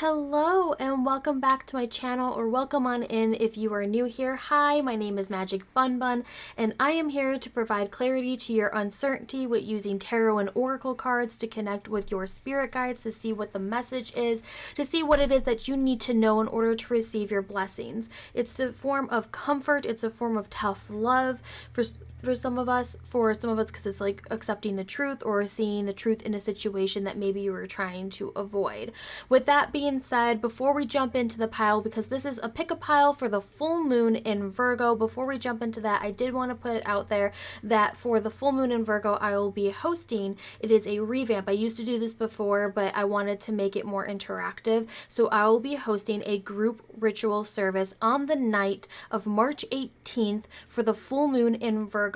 Hello and welcome back to my channel, or welcome on in if you are new here. Hi, my name is Magic Bun Bun and I am here to provide clarity to your uncertainty with using tarot and oracle cards to connect with your spirit guides, to see what the message is, to see what it is that you need to know in order to receive your blessings. It's a form of comfort, it's a form of tough love for some of us because it's like accepting the truth or seeing the truth in a situation that maybe you were trying to avoid. With that being said, before we jump into the pile, because this is a pick a pile for the full moon in Virgo, before we jump into that, I did want to put it out there that for the full moon in Virgo, I will be hosting. It is a revamp. I used to do this before, but I wanted to make it more interactive. So I will be hosting a group ritual service on the night of March 18th for the full moon in Virgo.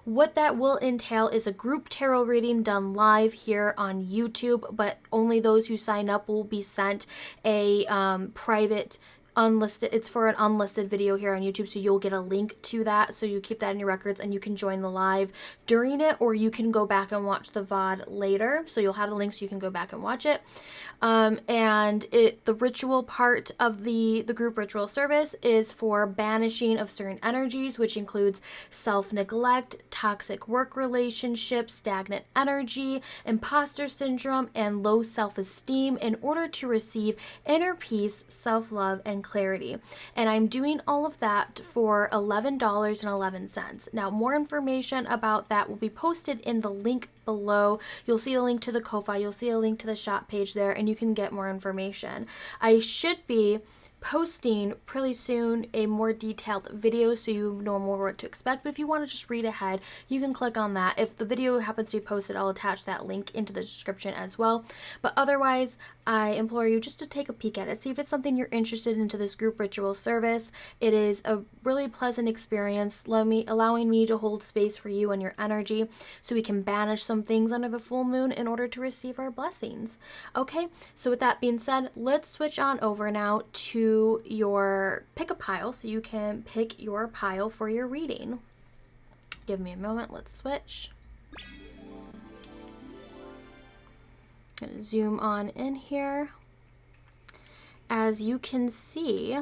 What that will entail is a group tarot reading done live here on YouTube, but only those who sign up will be sent a private unlisted, it's for an unlisted video here on YouTube, so you'll get a link to that, so you keep that in your records and you can join the live during it, or you can go back and watch the VOD later, so you'll have the link so you can go back and watch it. The ritual part of the group ritual service is for banishing of certain energies, which includes self-neglect, toxic work relationships, stagnant energy, imposter syndrome, and low self-esteem, in order to receive inner peace, self-love, and clarity. And I'm doing all of that for $11.11. Now, more information about that will be posted in the link below. You'll see a link to the Ko-Fi, you'll see a link to the shop page there, and you can get more information. I should be posting pretty soon a more detailed video so you know more what to expect, but if you want to just read ahead, you can click on that. If the video happens to be posted, I'll attach that link into the description as well. But otherwise, I implore you just to take a peek at it, see if it's something you're interested into this group ritual service. It is a really pleasant experience, allowing me to hold space for you and your energy so we can banish some things under the full moon in order to receive our blessings. Okay, so with that being said, let's switch on over now to your pick a pile so you can pick your pile for your reading. Give me a moment, let's switch. Gonna zoom on in here. As you can see,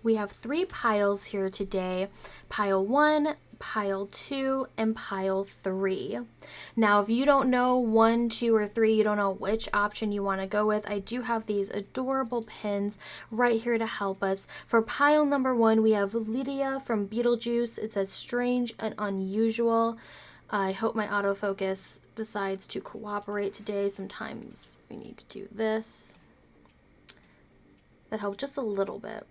we have 3 piles here today. Pile 1, pile 2, and pile 3. Now, if you don't know 1, 2, or 3, you don't know which option you want to go with, I do have these adorable pins right here to help us. For pile number 1, we have Lydia from Beetlejuice. It says strange and unusual. I hope my autofocus decides to cooperate today. Sometimes we need to do this. That helps just a little bit.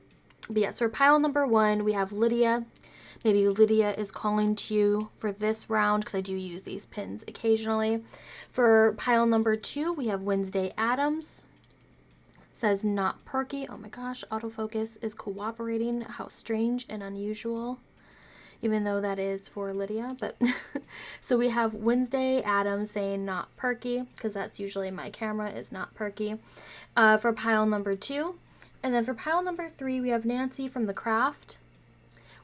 But yes, for pile number 1, we have Lydia. Maybe Lydia is calling to you for this round, because I do use these pins occasionally. For pile number 2, we have Wednesday Addams. Says not perky. Oh my gosh, autofocus is cooperating. How strange and unusual. Even though that is for Lydia, but so we have Wednesday Addams saying not perky, because that's usually my camera is not perky. For pile number 2, and then for pile number 3, we have Nancy from The Craft.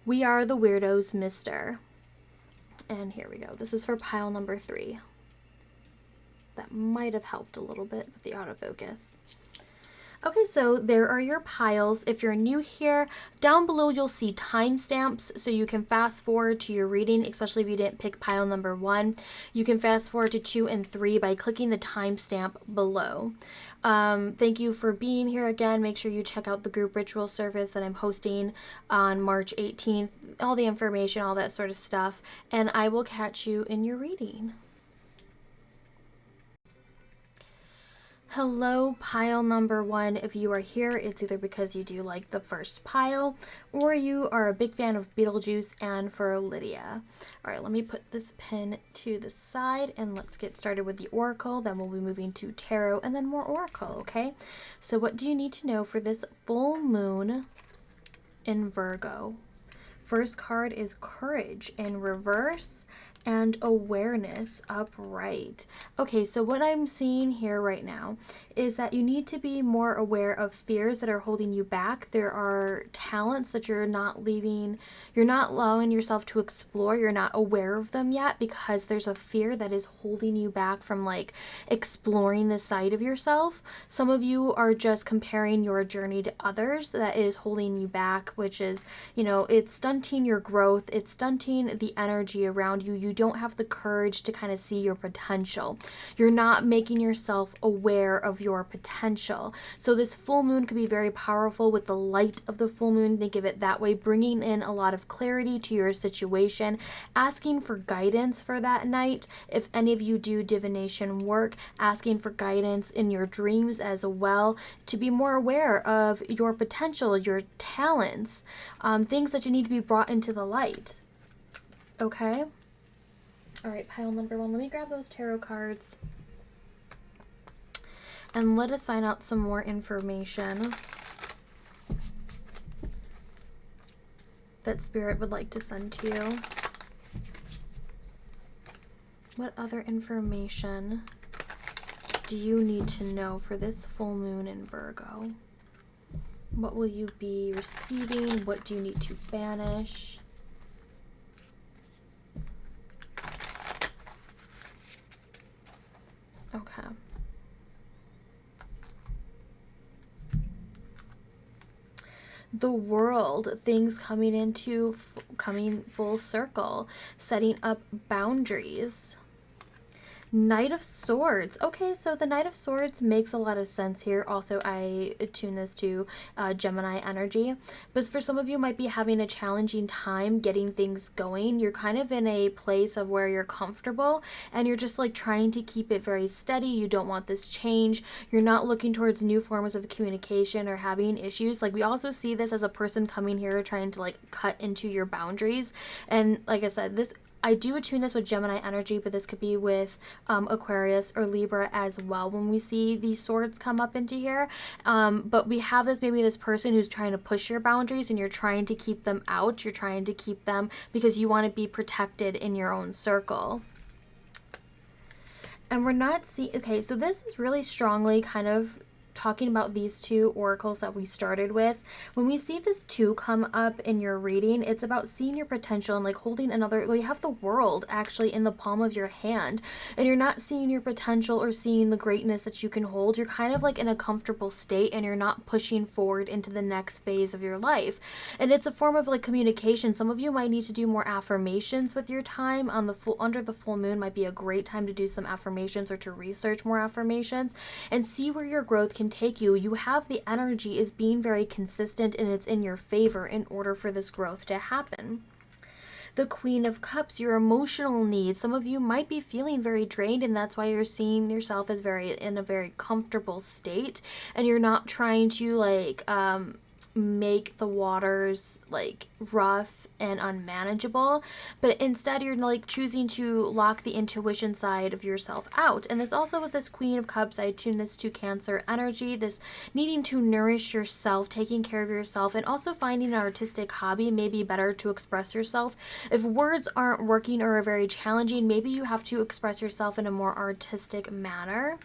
We are the weirdos, mister. And here we go. This is for pile number 3. That might have helped a little bit with the autofocus. Okay, so there are your piles. If you're new here, down below you'll see timestamps, so you can fast forward to your reading, especially if you didn't pick pile number 1. You can fast forward to 2 and 3 by clicking the timestamp below. Thank you for being here again. Make sure you check out the group ritual service that I'm hosting on March 18th, all the information, all that sort of stuff, and I will catch you in your reading. Hello, pile number 1. If you are here, it's either because you do like the first pile, or you are a big fan of Beetlejuice and for Lydia. All right, let me put this pin to the side and let's get started with the oracle. Then we'll be moving to tarot and then more oracle, okay? So what do you need to know for this full moon in Virgo? First card is Courage in reverse, and awareness upright. Okay, so what I'm seeing here right now is that you need to be more aware of fears that are holding you back. There are talents that you're not allowing yourself to explore. You're not aware of them yet because there's a fear that is holding you back from like exploring this side of yourself. Some of you are just comparing your journey to others that is holding you back, which is, you know, it's stunting your growth. It's stunting the energy around you. You don't have the courage to kind of see your potential. You're not making yourself aware of your potential. So this full moon could be very powerful with the light of the full moon. Think of it that way, bringing in a lot of clarity to your situation, asking for guidance for that night. If any of you do divination work, asking for guidance in your dreams as well, to be more aware of your potential, your talents, things that you need to be brought into the light. Okay? All right, pile number 1. Let me grab those tarot cards. And let us find out some more information that Spirit would like to send to you. What other information do you need to know for this full moon in Virgo? What will you be receiving? What do you need to banish? Okay. The World, things coming full circle, setting up boundaries. Knight of Swords. Okay, so the Knight of Swords makes a lot of sense here. Also, I attune this to Gemini energy. But for some of you might be having a challenging time getting things going. You're kind of in a place of where you're comfortable and you're just like trying to keep it very steady. You don't want this change. You're not looking towards new forms of communication or having issues. Like, we also see this as a person coming here trying to like cut into your boundaries. And like I said, I do attune this with Gemini energy, but this could be with Aquarius or Libra as well when we see these swords come up into here. But we have maybe this person who's trying to push your boundaries and you're trying to keep them out. You're trying to keep them because you want to be protected in your own circle. And we're not seeing, okay, so this is really strongly kind of talking about these two oracles that we started with. When we see this 2 come up in your reading, it's about seeing your potential and like holding another, well, you have the world actually in the palm of your hand and you're not seeing your potential or seeing the greatness that you can hold. You're kind of like in a comfortable state and you're not pushing forward into the next phase of your life. And it's a form of like communication. Some of you might need to do more affirmations with your time on under the full moon. Might be a great time to do some affirmations or to research more affirmations and see where your growth can take you. You have the energy is being very consistent and it's in your favor in order for this growth to happen. The Queen of Cups, your emotional needs. Some of you might be feeling very drained and that's why you're seeing yourself as in a very comfortable state and you're not trying to like make the waters like rough and unmanageable, but instead you're like choosing to lock the intuition side of yourself out. And this also with this Queen of Cups, I tune this to Cancer energy, this needing to nourish yourself, taking care of yourself, and also finding an artistic hobby may be better to express yourself. If words aren't working or are very challenging, maybe you have to express yourself in a more artistic manner.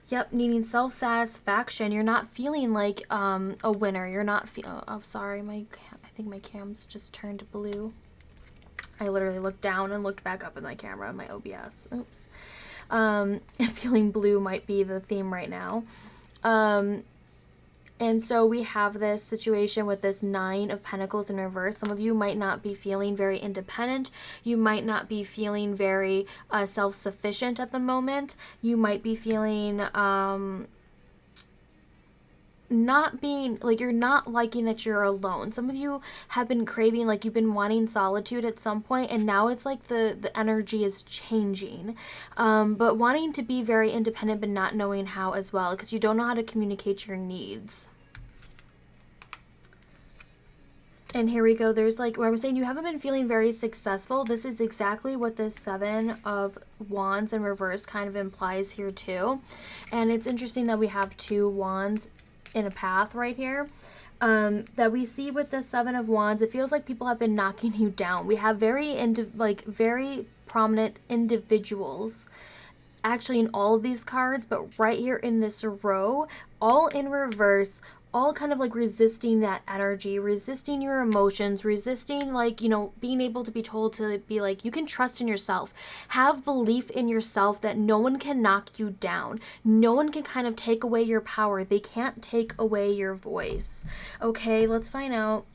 Yep, needing self-satisfaction. You're not feeling like a winner. You're not oh, sorry, I think my cam's just turned blue. I literally looked down and looked back up at my camera, my OBS. Oops. Feeling blue might be the theme right now. And so we have this situation with this 9 of Pentacles in reverse. Some of you might not be feeling very independent. You might not be feeling very self-sufficient at the moment. You might be feeling not being like, you're not liking that you're alone. Some of you have been craving, like you've been wanting solitude at some point, and now it's like the energy is changing, but wanting to be very independent but not knowing how as well, because you don't know how to communicate your needs. And here we go. There's like where I was saying you haven't been feeling very successful. This is exactly what the 7 of Wands in reverse kind of implies here too. And it's interesting that we have 2 wands in a path right here. that we see with the Seven of Wands. It feels like people have been knocking you down. We have very prominent individuals actually in all of these cards, but right here in this row, all in reverse, all kind of like resisting that energy, resisting your emotions, resisting like, you know, being able to be told to be like, you can trust in yourself, have belief in yourself that no one can knock you down. No one can kind of take away your power. They can't take away your voice. Okay, let's find out.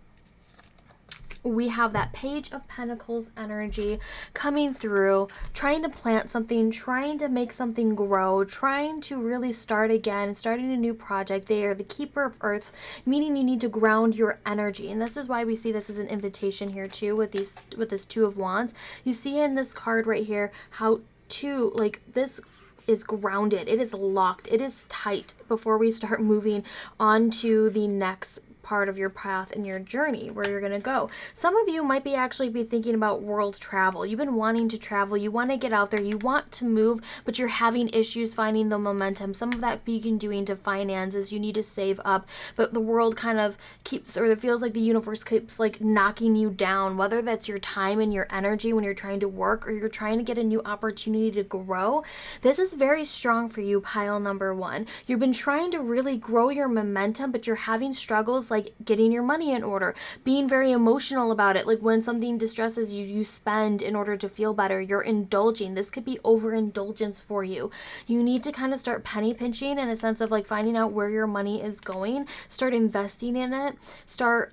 We have that Page of Pentacles energy coming through, trying to plant something, trying to make something grow, trying to really start again, starting a new project. They are the Keeper of Earths, meaning you need to ground your energy. And this is why we see this as an invitation here too with this Two of Wands. You see in this card right here how to, like, this is grounded. It is locked. It is tight before we start moving on to the next part of your path and your journey where you're going to go. Some of you might be actually be thinking about world travel. You've been wanting to travel. You want to get out there. You want to move, but you're having issues finding the momentum. Some of that you can doing to finances. You need to save up, but the world kind of keeps, or it feels like the universe keeps like knocking you down, whether that's your time and your energy when you're trying to work or you're trying to get a new opportunity to grow. This is very strong for you, pile number one. You've been trying to really grow your momentum, but you're having struggles like getting your money in order, being very emotional about it. Like when something distresses you, you spend in order to feel better. You're indulging. This could be overindulgence for you. You need to kind of start penny pinching in the sense of like finding out where your money is going, start investing in it, start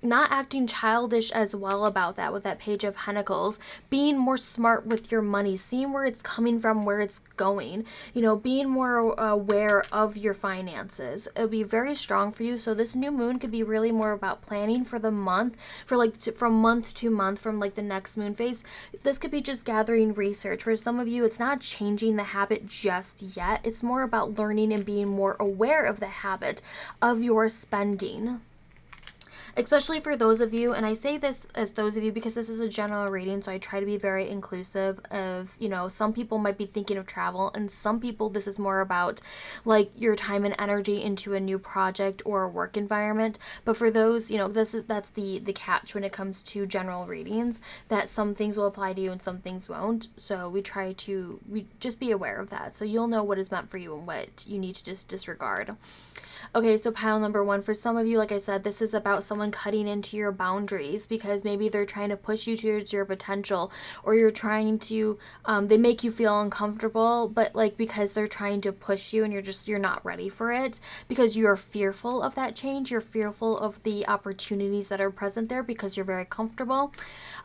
not acting childish as well about that with that Page of Pentacles, being more smart with your money, seeing where it's coming from, where it's going, you know, being more aware of your finances. It'll be very strong for you. So this new moon could be really more about planning for the month, for like from month to month, from like the next moon phase. This could be just gathering research. For some of you, it's not changing the habit just yet. It's more about learning and being more aware of the habit of your spending. Especially for those of you, and I say this as those of you because this is a general reading, so I try to be very inclusive of, you know, some people might be thinking of travel, and some people this is more about like your time and energy into a new project or a work environment. But for those, you know, that's the catch when it comes to general readings, that some things will apply to you and some things won't. So we just be aware of that, so you'll know what is meant for you and what you need to just disregard. Okay, so pile number one, for some of you, like I said, this is about someone cutting into your boundaries because maybe they're trying to push you towards your potential, or you're trying to, they make you feel uncomfortable, but like because they're trying to push you and you're not ready for it because you're fearful of that change. You're fearful of the opportunities that are present there because you're very comfortable.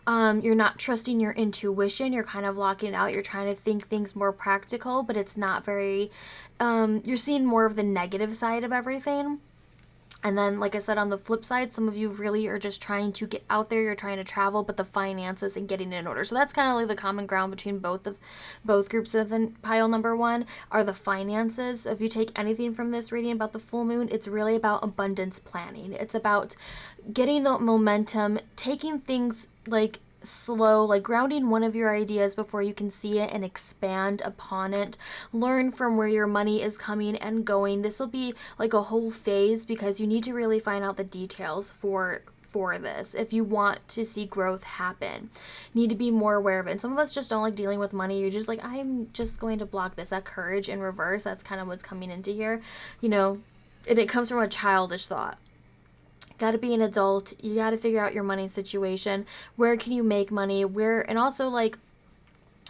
You're not trusting your intuition. You're kind of locking it out. You're trying to think things more practical, but it's not very, you're seeing more of the negative side of everything. And then, like I said, on the flip side, some of you really are just trying to get out there. You're trying to travel, but the finances and getting it in order. So that's kind of like the common ground between both groups. So then pile number one are the finances. So if you take anything from this reading about the full moon, it's really about abundance planning. It's about getting the momentum, taking things like slow, like grounding one of your ideas before you can see it and expand upon it. Learn from where your money is coming and going. This will be like a whole phase because you need to really find out the details for this if you want to see growth happen. You need to be more aware of it. And some of us just don't like dealing with money. You're just like, I'm just going to block this. That courage in reverse, that's kind of what's coming into here, you know, and it comes from a childish thought. Got to be an adult. You got to figure out your money situation. Where can you make money? And also like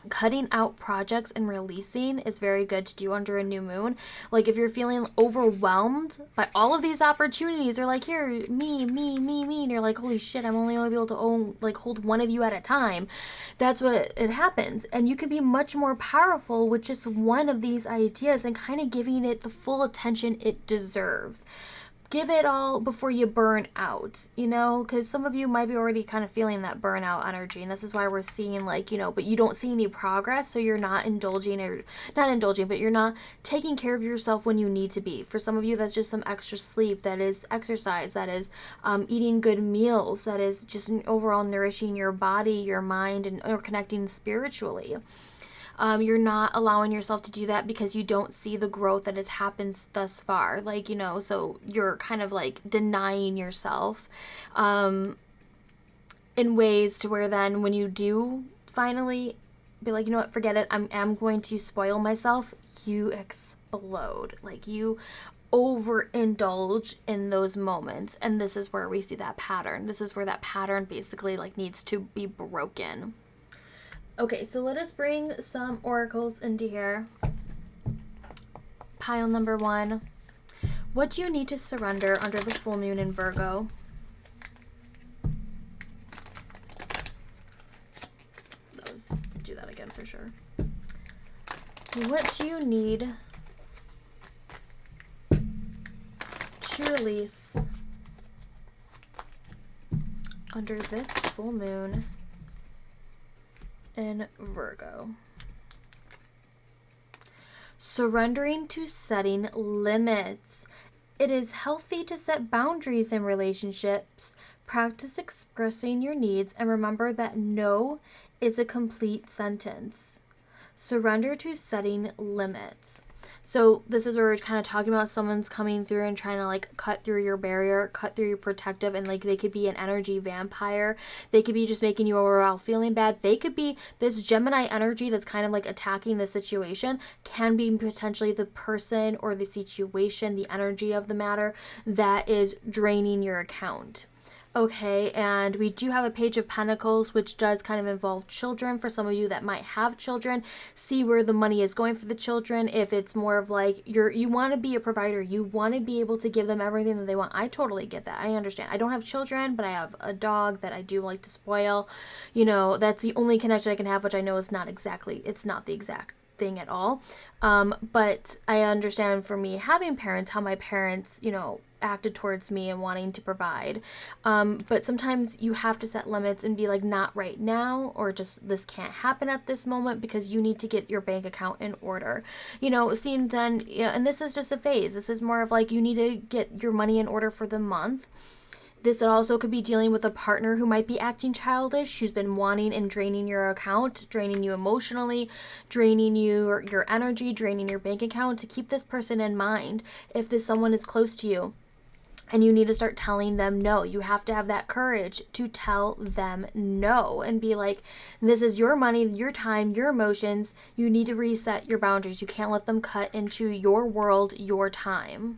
cutting out projects and releasing is very good to do under a new moon. Like if you're feeling overwhelmed by all of these opportunities, they're like, here, me, and you're like, holy shit, I'm only going to be able to hold one of you at a time. That's what it happens. And you can be much more powerful with just one of these ideas and kind of giving it the full attention it deserves. Give it all before you burn out, you know, because some of you might be already kind of feeling that burnout energy. And this is why we're seeing like, you know, but you don't see any progress. So you're not but you're not taking care of yourself when you need to be. For some of you, that's just some extra sleep. That is exercise. That is eating good meals. That is just overall nourishing your body, your mind, or connecting spiritually. You're not allowing yourself to do that because you don't see the growth that has happened thus far. Like, you know, so you're kind of like denying yourself in ways to where then when you do finally be like, you know what, forget it, I'm going to spoil myself, you explode. Like, you overindulge in those moments. And this is where we see that pattern. This is where that pattern basically like needs to be broken. Okay, so let us bring some oracles into here. Pile number 1. What do you need to surrender under the full moon in Virgo? Do that again for sure. What do you need to release under this full moon in Virgo? Surrendering to setting limits. It is healthy to set boundaries in relationships. Practice expressing your needs and remember that no is a complete sentence. Surrender to setting limits. So this is where we're kind of talking about someone's coming through and trying to like cut through your barrier, cut through your protective, and like they could be an energy vampire. They could be just making you overall feeling bad. They could be this Gemini energy that's kind of like attacking the situation, can be potentially the person or the situation, the energy of the matter that is draining your account. Okay, and we do have a Page of Pentacles, which does kind of involve children. For some of you that might have children, see where the money is going for the children. If it's more of like you want to be a provider, you want to be able to give them everything that they want. I totally get that. I understand. I don't have children, but I have a dog that I do like to spoil. You know, that's the only connection I can have, which I know is not exactly, it's not the exact thing at all. But I understand for me having parents, how my parents, you know, acted towards me and wanting to provide. But sometimes you have to set limits and be like, not right now, or just this can't happen at this moment because you need to get your bank account in order. You know, seeing then, you know, and this is just a phase. This is more of like you need to get your money in order for the month. This also could be dealing with a partner who might be acting childish, who's been wanting and draining your account, draining you emotionally, draining your energy, draining your bank account. To keep this person in mind, if this someone is close to you, and you need to start telling them no. You have to have that courage to tell them no and be like, this is your money, your time, your emotions. You need to reset your boundaries. You can't let them cut into your world, your time.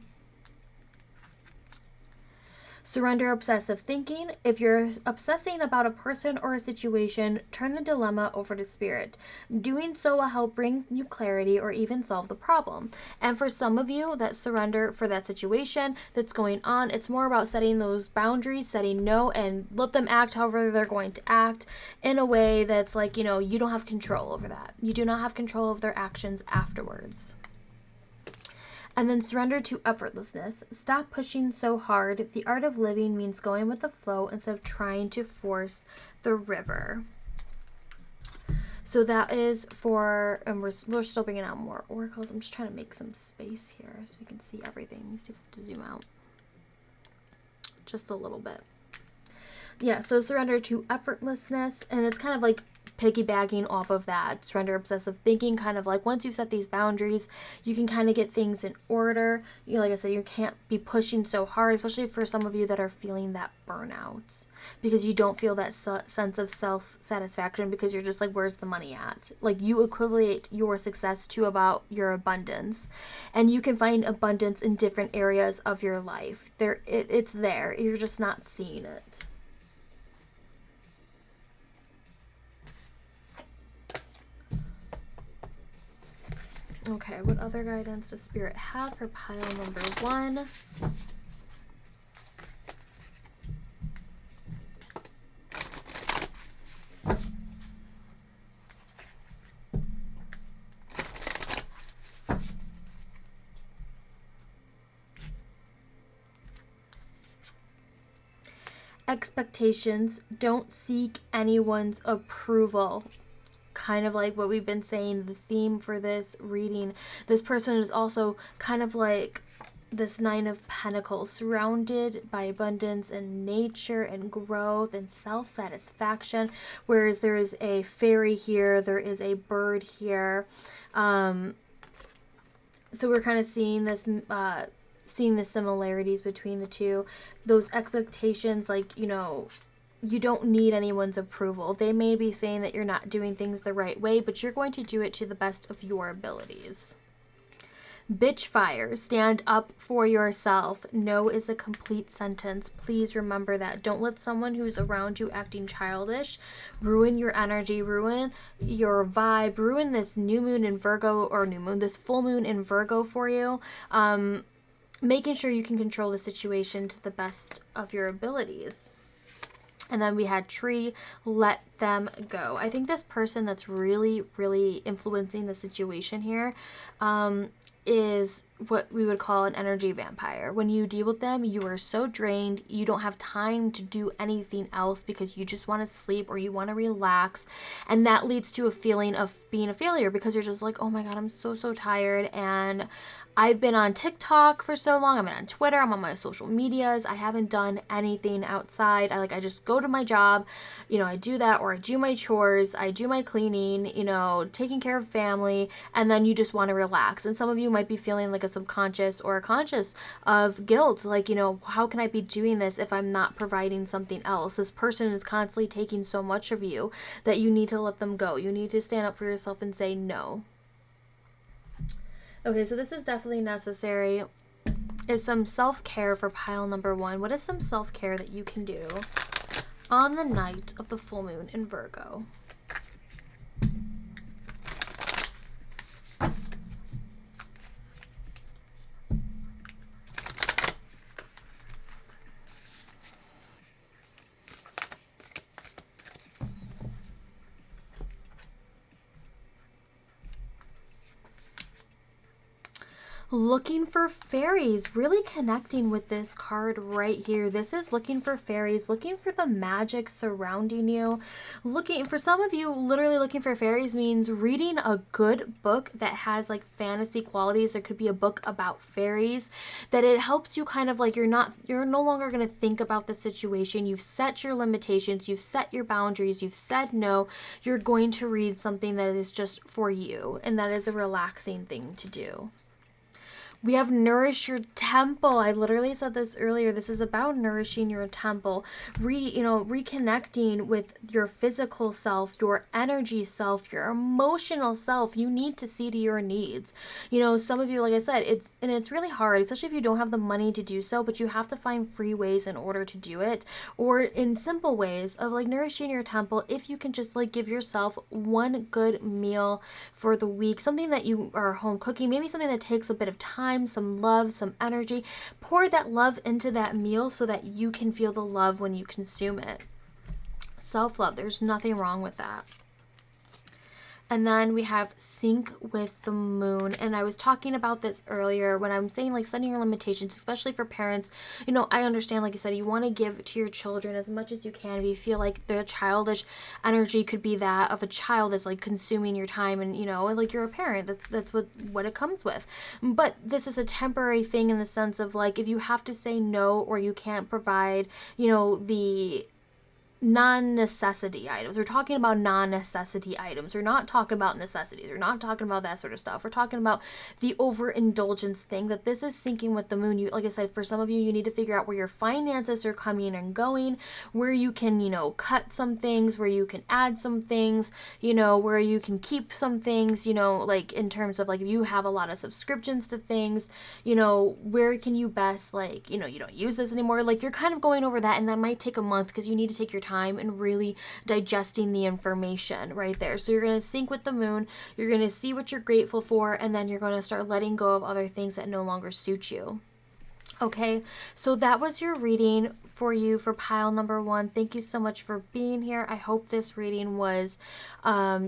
Surrender obsessive thinking. If you're obsessing about a person or a situation, turn the dilemma over to spirit. Doing so will help bring you clarity or even solve the problem. And for some of you that surrender for that situation that's going on, it's more about setting those boundaries, setting no, and let them act however they're going to act in a way that's like, you know, you don't have control over that. You do not have control of their actions afterwards. And then surrender to effortlessness. Stop pushing so hard. The art of living means going with the flow instead of trying to force the river. So that is for, and we're still bringing out more oracles. I'm just trying to make some space here so we can see everything. Let me see if I have to zoom out just a little bit. Yeah, so surrender to effortlessness, and it's kind of like piggybacking off of that. Surrender obsessive thinking, kind of like once you've set these boundaries, you can kind of get things in order. You know, like I said, you can't be pushing so hard, especially for some of you that are feeling that burnout because you don't feel that sense of self-satisfaction because you're just like, where's the money at? Like, you equate your success to about your abundance, and you can find abundance in different areas of your life. It's there. You're just not seeing it. Okay, what other guidance does Spirit have for pile number 1? Expectations. Don't seek anyone's approval. Kind of like what we've been saying, the theme for this reading. This person is also kind of like this Nine of Pentacles, surrounded by abundance and nature and growth and self-satisfaction, whereas there is a fairy here, there is a bird here. So we're kind of seeing this, seeing the similarities between the two. Those expectations, like, you know, you don't need anyone's approval. They may be saying that you're not doing things the right way, but you're going to do it to the best of your abilities. Bitch fire, stand up for yourself. No is a complete sentence. Please remember that. Don't let someone who's around you acting childish ruin your energy, ruin your vibe, ruin this new moon in Virgo, or new moon, this full moon in Virgo for you. Making sure you can control the situation to the best of your abilities. And then we had tree, let them go. I think this person that's really, really influencing the situation here is what we would call an energy vampire. When you deal with them, you are so drained, you don't have time to do anything else because you just want to sleep or you want to relax. And that leads to a feeling of being a failure because you're just like, oh my God, I'm so tired. And I've been on TikTok for so long. I've been on Twitter. I'm on my social medias. I haven't done anything outside. I just go to my job. You know, I do that, or I do my chores. I do my cleaning, you know, taking care of family. And then you just want to relax. And some of you might be feeling like a subconscious or a conscious of guilt. Like, you know, how can I be doing this if I'm not providing something else? This person is constantly taking so much of you that you need to let them go. You need to stand up for yourself and say no. Okay, so this is definitely necessary. Is some self-care for pile number one. What is some self-care that you can do on the night of the full moon in Virgo? Looking for fairies, really connecting with this card right here. This is looking for fairies, looking for the magic surrounding you. Looking for some of you, literally looking for fairies means reading a good book that has like fantasy qualities. It could be a book about fairies, that it helps you kind of like, you're no longer going to think about the situation. You've set your limitations, you've set your boundaries, you've said no. You're going to read something that is just for you, and that is a relaxing thing to do. We have nourish your temple. I literally said this earlier. This is about nourishing your temple, reconnecting with your physical self, your energy self, your emotional self. You need to see to your needs. You know, some of you, like I said, it's really hard, especially if you don't have the money to do so, but you have to find free ways in order to do it, or in simple ways of like nourishing your temple. If you can just like give yourself one good meal for the week, something that you are home cooking, maybe something that takes a bit of time, some love, some energy. Pour that love into that meal so that you can feel the love when you consume it. Self-love, there's nothing wrong with that. And then we have sync with the moon. And I was talking about this earlier when I'm saying like setting your limitations, especially for parents. You know, I understand, like you said, you want to give to your children as much as you can. If you feel like the childish energy could be that of a child that's like consuming your time, and you know, like you're a parent, that's what it comes with. But this is a temporary thing in the sense of like, if you have to say no, or you can't provide, you know, the non-necessity items. We're talking about non-necessity items. We're not talking about necessities. We're not talking about that sort of stuff. We're talking about the overindulgence thing, that this is syncing with the moon. You, like I said, for some of you, you need to figure out where your finances are coming and going, where you can, you know, cut some things, where you can add some things, you know, where you can keep some things, you know, like in terms of like if you have a lot of subscriptions to things, you know, where can you best, like, you know, you don't use this anymore. Like you're kind of going over that, and that might take a month because you need to take your time and really digesting the information right there. So you're going to sync with the moon, you're going to see what you're grateful for, and then you're going to start letting go of other things that no longer suit you. Okay, so that was your reading for you for pile number 1. Thank you so much for being here. I hope this reading was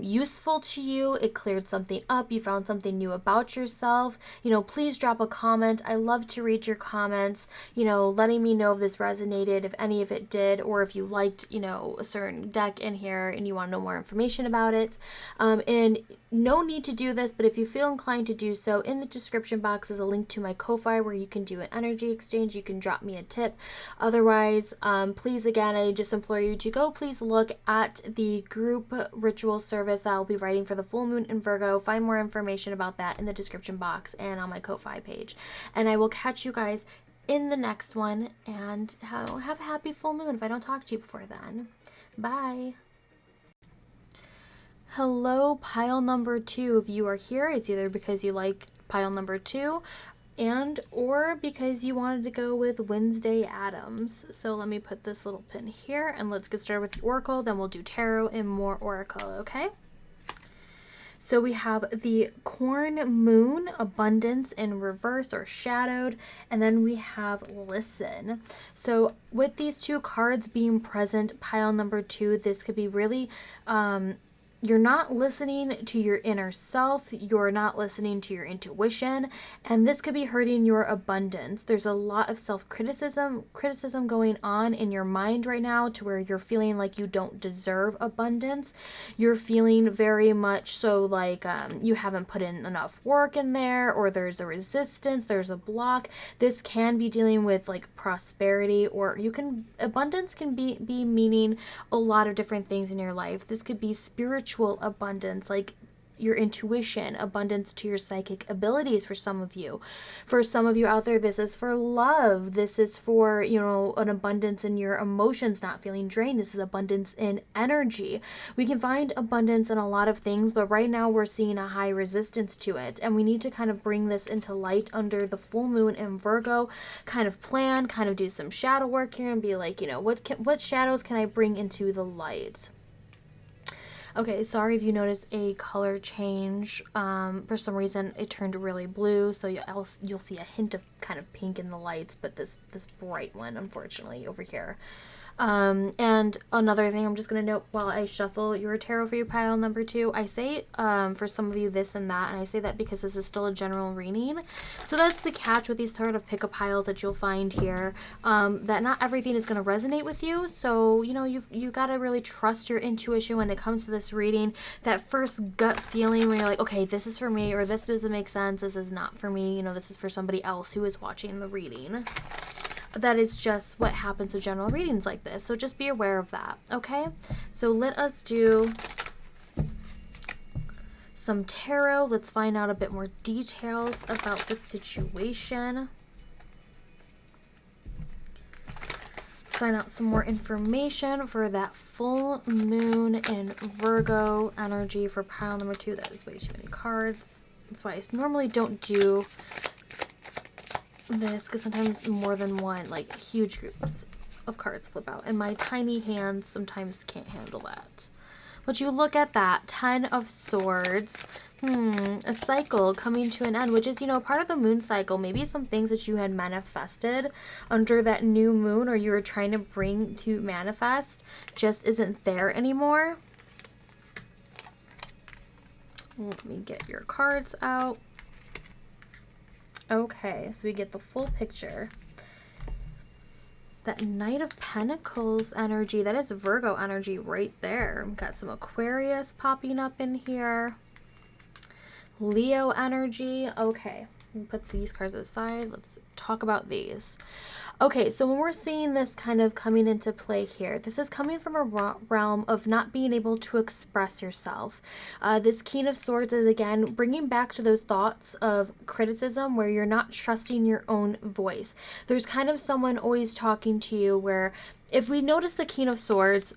useful to you. It cleared something up. You found something new about yourself. You know, please drop a comment. I love to read your comments, you know, letting me know if this resonated, if any of it did, or if you liked, you know, a certain deck in here and you want to know more information about it. And no need to do this, but if you feel inclined to do so, in the description box is a link to my Ko-Fi where you can do an energy exchange. You can drop me a tip. Otherwise, please, again, I just implore you to go please look at the group ritual service that I'll be writing for the full moon in Virgo. Find more information about that in the description box and on my Ko-Fi page. And I will catch you guys in the next one, and have a happy full moon if I don't talk to you before then. Bye. Hello, pile number 2. If you are here, it's either because you like pile number 2 or because you wanted to go with Wednesday Addams. So let me put this little pin here and let's get started with the oracle. Then we'll do tarot and more oracle, okay? So we have the corn moon, abundance in reverse or shadowed, and then we have listen. So with these two cards being present, pile number 2, this could be really you're not listening to your inner self, you're not listening to your intuition, and this could be hurting your abundance. There's a lot of self-criticism going on in your mind right now, to where you're feeling like you don't deserve abundance. You're feeling very much so like you haven't put in enough work in there, or there's a resistance, there's a block. This can be dealing with like prosperity, or abundance can be meaning a lot of different things in your life. This could be spiritual abundance, like your intuition, abundance to your psychic abilities for some of you. For some of you out there, this is for love. This is for, you know, an abundance in your emotions, not feeling drained. This is abundance in energy. We can find abundance in a lot of things, but right now we're seeing a high resistance to it. And we need to kind of bring this into light under the full moon in Virgo, kind of plan, kind of do some shadow work here and be like, you know, what shadows can I bring into the light? Okay, sorry if you notice a color change. For some reason, it turned really blue, so you'll see a hint of kind of pink in the lights, but this bright one, unfortunately, over here. And another thing I'm just going to note while I shuffle your tarot for your pile number 2, I say for some of you this and that, and I say that because this is still a general reading. So that's the catch with these sort of pick-up piles that you'll find here, that not everything is going to resonate with you. So, you know, you got to really trust your intuition when it comes to this reading. That first gut feeling when you're like, okay, this is for me, or this doesn't make sense, this is not for me, you know, this is for somebody else who is watching the reading. That is just what happens with general readings like this. So just be aware of that, okay? So let us do some tarot. Let's find out a bit more details about the situation. Let's find out some more information for that full moon in Virgo energy for pile number 2. That is way too many cards. That's why I normally don't do this, because sometimes more than one, like huge groups of cards flip out, and my tiny hands sometimes can't handle that. But you look at that 10 of Swords, a cycle coming to an end, which is, you know, part of the moon cycle. Maybe some things that you had manifested under that new moon, or you were trying to bring to manifest, just isn't there anymore. Let me get your cards out. Okay, so we get the full picture. That Knight of Pentacles energy, that is Virgo energy right there. We've got some Aquarius popping up in here. Leo energy. Okay, let me put these cards aside. Let's talk about these. Okay, so when we're seeing this kind of coming into play here, this is coming from a realm of not being able to express yourself. This King of Swords is, again, bringing back to those thoughts of criticism where you're not trusting your own voice. There's kind of someone always talking to you where, if we notice the King of Swords,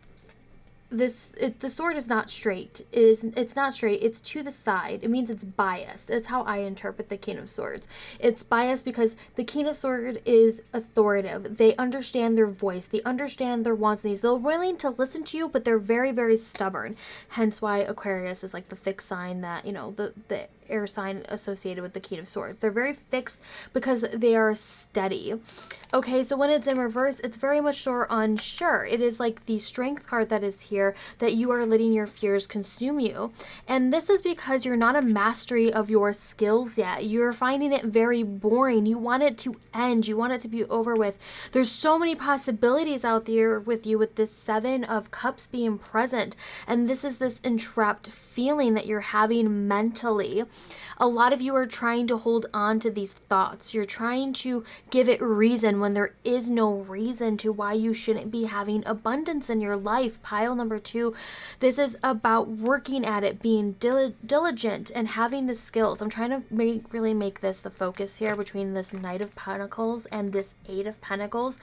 the sword is not straight. It's not straight. It's to the side. It means it's biased. That's how I interpret the King of Swords. It's biased because the King of Swords is authoritative. They understand their voice. They understand their wants and needs. They're willing to listen to you, but they're very, very stubborn. Hence why Aquarius is like the fixed sign that, you know, the air sign associated with the King of Swords. They're very fixed because they are steady. Okay, so when it's in reverse, it's very much so unsure. It is like the Strength card that is here, that you are letting your fears consume you. And this is because you're not a mastery of your skills yet. You're finding it very boring. You want it to end. You want it to be over with. There's so many possibilities out there with you, with this Seven of Cups being present. And this is this entrapped feeling that you're having mentally. A lot of you are trying to hold on to these thoughts. You're trying to give it reason when there is no reason to why you shouldn't be having abundance in your life. Pile number 2, this is about working at it, being diligent and having the skills. I'm trying to really make this the focus here between this Knight of Pentacles and this Eight of Pentacles,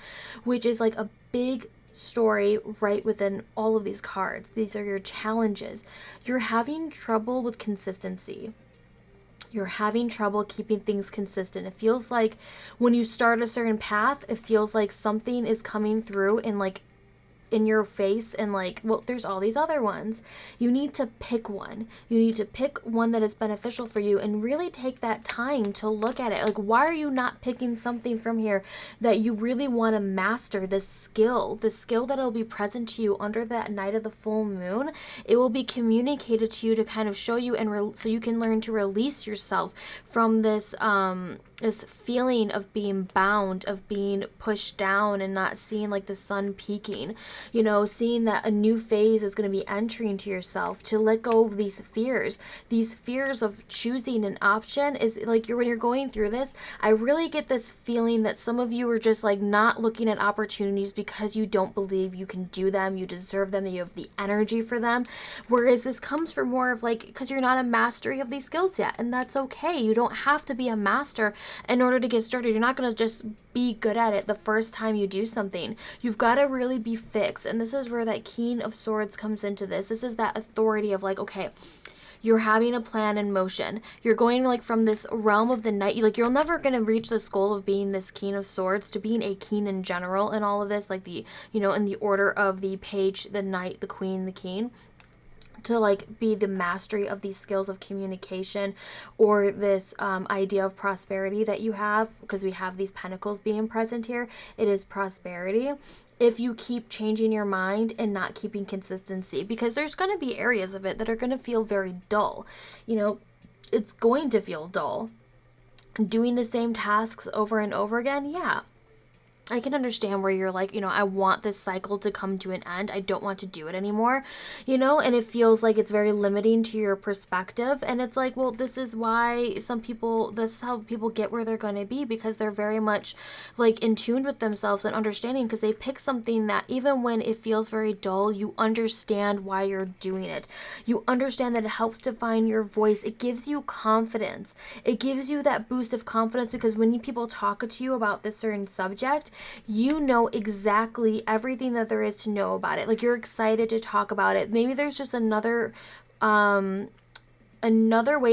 which is like a big story right within all of these cards. These are your challenges. You're having trouble with consistency. You're having trouble keeping things consistent. It feels like when you start a certain path, it feels like something is coming through and like in your face and like, well, there's all these other ones. You need to pick one. You need to pick one that is beneficial for you and really take that time to look at it. Like, why are you not picking something from here that you really want to master? The skill that will be present to you under that night of the full moon. It will be communicated to you to kind of show you and so you can learn to release yourself from this this feeling of being bound, of being pushed down and not seeing like the sun peaking, you know, seeing that a new phase is going to be entering to yourself, to let go of these fears of choosing an option. Is like when you're going through this, I really get this feeling that some of you are just like not looking at opportunities because you don't believe you can do them, you deserve them, that you have the energy for them. Whereas this comes from more of like, because you're not a mastery of these skills yet, and that's okay. You don't have to be a master in order to get started. You're not going to just be good at it the first time you do something. You've got to really be fixed. And this is where that King of Swords comes into this. This is that authority of like, okay, you're having a plan in motion. You're going like from this realm of the knight. Like, you're never going to reach this goal of being this King of Swords to being a king in general in all of this. Like the, you know, in the order of the page, the knight, the queen, the king, to like be the mastery of these skills of communication, or this idea of prosperity that you have, because we have these pentacles being present here. It is prosperity. If you keep changing your mind and not keeping consistency, because there's going to be areas of it that are going to feel very dull. You know, it's going to feel dull. Doing the same tasks over and over again, yeah. I can understand where you're like, you know, I want this cycle to come to an end. I don't want to do it anymore, you know, and it feels like it's very limiting to your perspective. And it's like, well, this is why this is how people get where they're going to be, because they're very much like in tune with themselves and understanding, because they pick something that even when it feels very dull, you understand why you're doing it. You understand that it helps define your voice. It gives you confidence. It gives you that boost of confidence, because when people talk to you about this certain subject, you know exactly everything that there is to know about it. Like, you're excited to talk about it. Maybe there's just another way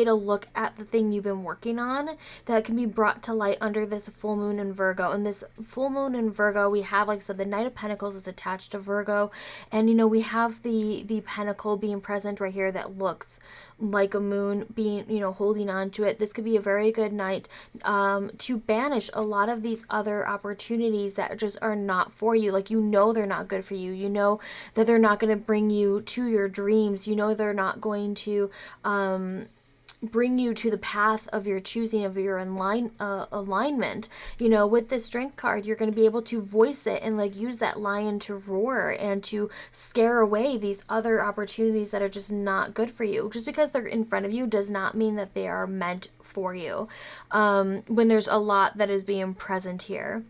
to look at the thing you've been working on that can be brought to light under this full moon in Virgo. And this full moon in Virgo, we have, like I said, the Knight of Pentacles is attached to Virgo. And, you know, we have the pentacle being present right here that looks like a moon being, you know, holding on to it. This could be a very good night to banish a lot of these other opportunities that just are not for you. Like, you know, they're not good for you. You know that they're not going to bring you to your dreams. You know, they're not going to bring you to the path of your choosing, of your alignment. You know, with this Strength card, you're going to be able to voice it and like use that lion to roar and to scare away these other opportunities that are just not good for you. Just because they're in front of you does not mean that they are meant for you, when there's a lot that is being present here.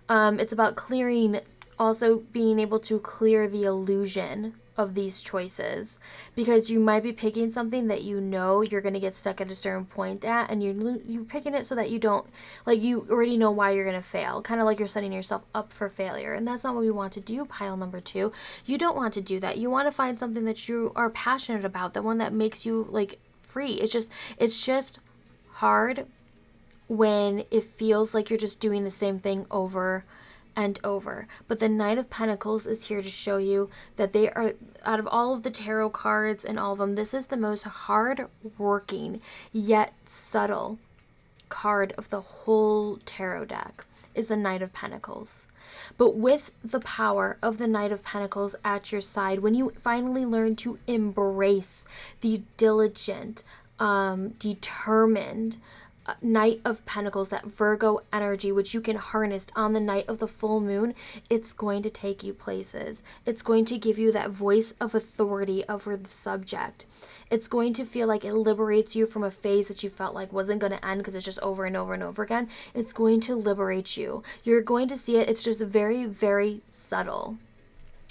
It's about clearing, also being able to clear the illusion of these choices, because you might be picking something that you know you're going to get stuck at a certain point at, and you're picking it so that you don't, like, you already know why you're going to fail, kind of like you're setting yourself up for failure. And that's not what we want to do, pile number 2. You don't want to do that. You want to find something that you are passionate about, the one that makes you like free. It's just hard when it feels like you're just doing the same thing over and over. But the Knight of Pentacles is here to show you that they are, out of all of the tarot cards and all of them, this is the most hard working yet subtle card of the whole tarot deck, is the Knight of Pentacles. But with the power of the Knight of Pentacles at your side, when you finally learn to embrace the diligent, determined Knight of Pentacles, that Virgo energy, which you can harness on the night of the full moon, it's going to take you places. It's going to give you that voice of authority over the subject. It's going to feel like it liberates you from a phase that you felt like wasn't going to end because it's just over and over and over again. It's going to liberate you. You're going to see it. It's just very, very subtle.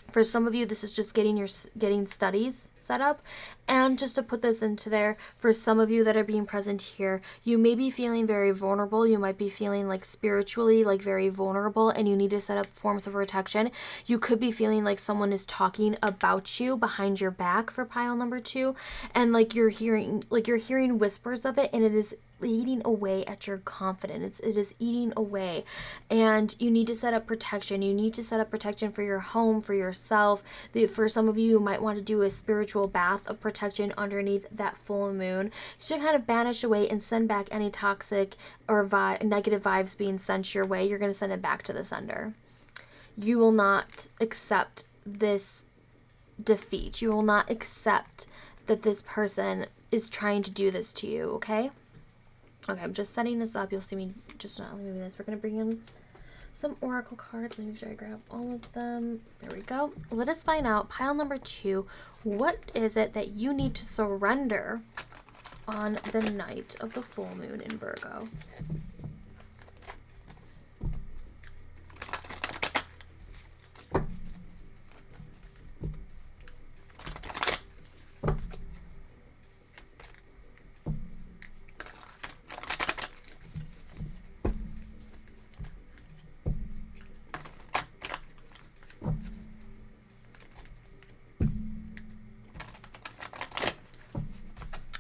For some of you, this is just getting studies set up. And just to put this into there, for some of you that are being present here, you may be feeling very vulnerable. You might be feeling like spiritually like very vulnerable, and you need to set up forms of protection. You could be feeling like someone is talking about you behind your back for pile number 2, and like you're hearing whispers of it, and it is eating away at your confidence. It is eating away, and you need to set up protection. You need to set up protection for your home, for yourself. For some of you, you might want to do a spiritual bath of protection underneath that full moon to kind of banish away and send back any toxic or negative vibes being sent your way. You're going to send it back to the sender. You will not accept this defeat. You will not accept that this person is trying to do this to you, okay? Okay, I'm just setting this up. You'll see me just not let me do this. We're going to bring in some oracle cards. Let me make sure I grab all of them. There we go. Let us find out, pile number 2, what is it that you need to surrender on the night of the full moon in Virgo?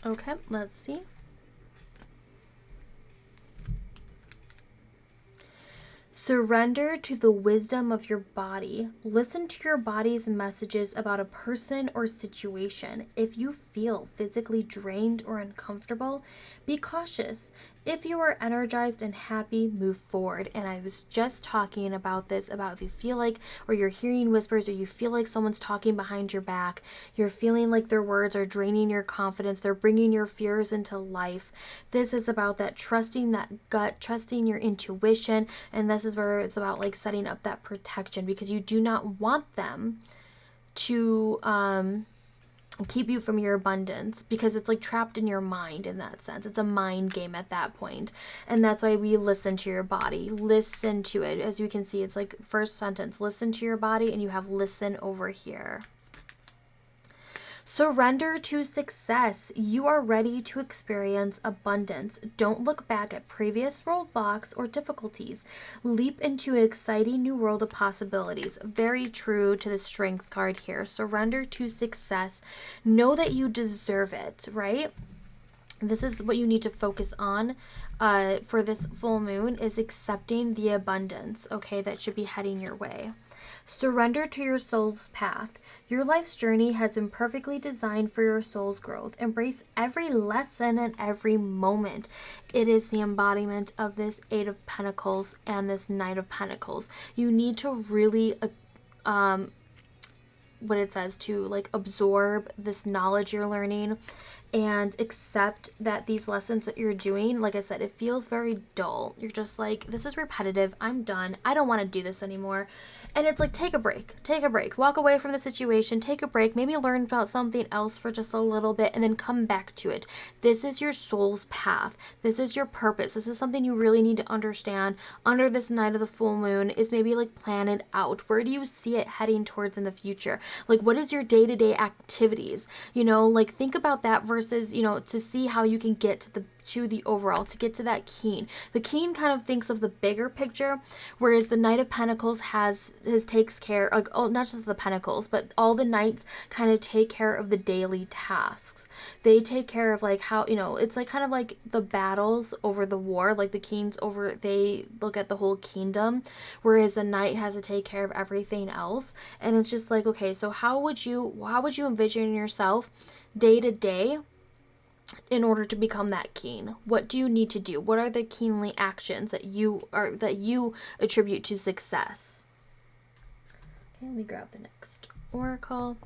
Okay, let's see. Surrender to the wisdom of your body. Listen to your body's messages about a person or situation. If you feel physically drained or uncomfortable, be cautious. If you are energized and happy, move forward. And I was just talking about this, about if you feel like, or you're hearing whispers, or you feel like someone's talking behind your back, you're feeling like their words are draining your confidence, they're bringing your fears into life. This is about that trusting that gut, trusting your intuition, and this is where it's about like setting up that protection, because you do not want them to keep you from your abundance, because it's like trapped in your mind in that sense. It's a mind game at that point. And that's why we listen to your body. Listen to it. As you can see, it's like first sentence, listen to your body, and you have listen over here. Surrender to success. You are ready to experience abundance. Don't look back at previous roadblocks or difficulties. Leap into an exciting new world of possibilities. Very true to the strength card here. Surrender to success. Know that you deserve it, right? This is what you need to focus on for this full moon, is accepting the abundance, okay, that should be heading your way. Surrender to your soul's path. Your life's journey has been perfectly designed for your soul's growth. Embrace every lesson and every moment. It is the embodiment of this 8 of Pentacles and this Knight of Pentacles. You need to really, what it says, to like absorb this knowledge you're learning and accept that these lessons that you're doing, like I said, it feels very dull. You're just like, this is repetitive. I'm done. I don't want to do this anymore. And it's like, take a break, walk away from the situation, take a break, maybe learn about something else for just a little bit, and then come back to it. This is your soul's path. This is your purpose. This is something you really need to understand under this night of the full moon, is maybe like plan it out. Where do you see it heading towards in the future? Like, what is your day-to-day activities? You know, like think about that versus, you know, to see how you can get to the overall, to get to that king. The king kind of thinks of the bigger picture, whereas the Knight of Pentacles takes care, like, oh, not just the Pentacles, but all the knights kind of take care of the daily tasks. They take care of like how, you know, it's like kind of like the battles over the war, like the kings over, they look at the whole kingdom, whereas the knight has to take care of everything else. And it's just like, okay, so how would you envision yourself day to day in order to become that king? What do you need to do? What are the kingly actions that you attribute to success? Okay, let me grab the next oracle.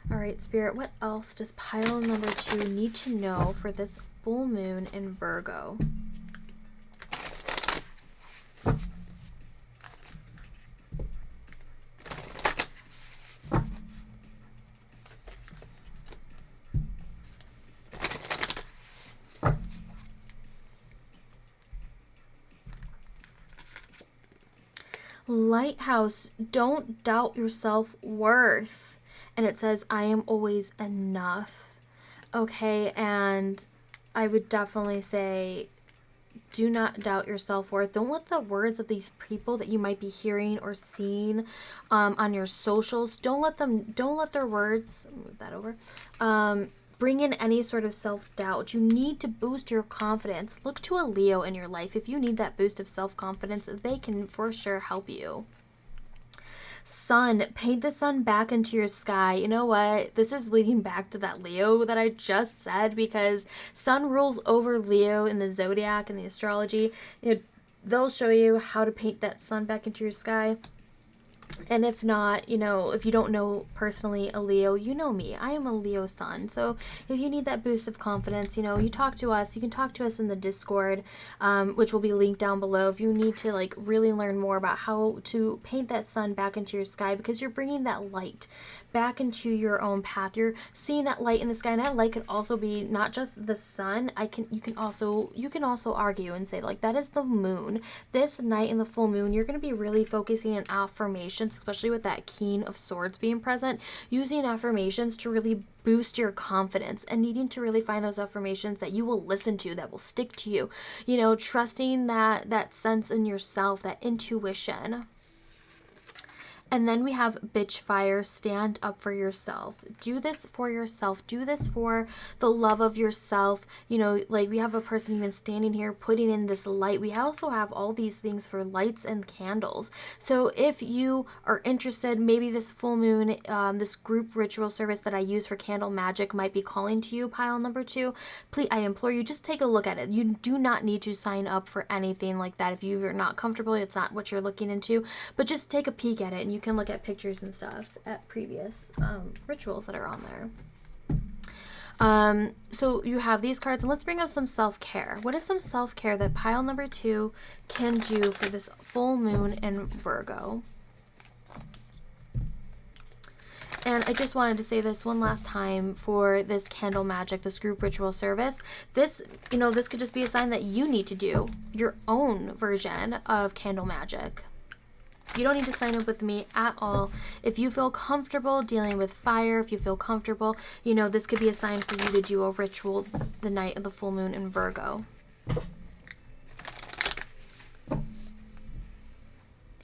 All right, Spirit, what else does pile number 2 need to know for this full moon in Virgo? Lighthouse, don't doubt your self-worth. And it says, I am always enough. Okay, and I would definitely say, do not doubt your self-worth. Don't let the words of these people that you might be hearing or seeing on your socials, don't let their words, move that over, bring in any sort of self-doubt. You need to boost your confidence. Look to a Leo in your life. If you need that boost of self-confidence, they can for sure help you. Sun, paint the sun back into your sky. You know what? This is leading back to that Leo that I just said, because sun rules over Leo in the zodiac and the astrology. They'll show you how to paint that sun back into your sky. And if not, you know, if you don't know personally a Leo, you know me. I am a Leo sun. So if you need that boost of confidence, you know, you talk to us. You can talk to us in the Discord, which will be linked down below. If you need to like really learn more about how to paint that sun back into your sky, because you're bringing that light back into your own path. You're seeing that light in the sky, and that light could also be not just the sun. You can also argue and say like that is the moon. This night in the full moon, you're going to be really focusing on affirmations, especially with that King of Swords being present, using affirmations to really boost your confidence and needing to really find those affirmations that you will listen to, that will stick to you, you know, trusting that sense in yourself, that intuition. And then we have Bitch Fire, stand up for yourself. Do this for yourself. Do this for the love of yourself. You know, like we have a person even standing here putting in this light. We also have all these things for lights and candles. So if you are interested, maybe this full moon, this group ritual service that I use for candle magic might be calling to you, pile number 2. Please, I implore you, just take a look at it. You do not need to sign up for anything like that. If you're not comfortable, it's not what you're looking into, but just take a peek at it, and you can look at pictures and stuff at previous rituals that are on there. So you have these cards, and let's bring up some self-care. What is some self-care that pile number 2 can do for this full moon in Virgo? And I just wanted to say this one last time for this candle magic, this group ritual service. This, you know, this could just be a sign that you need to do your own version of candle magic. You don't need to sign up with me at all. If you feel comfortable dealing with fire, if you feel comfortable, you know, this could be a sign for you to do a ritual the night of the full moon in Virgo.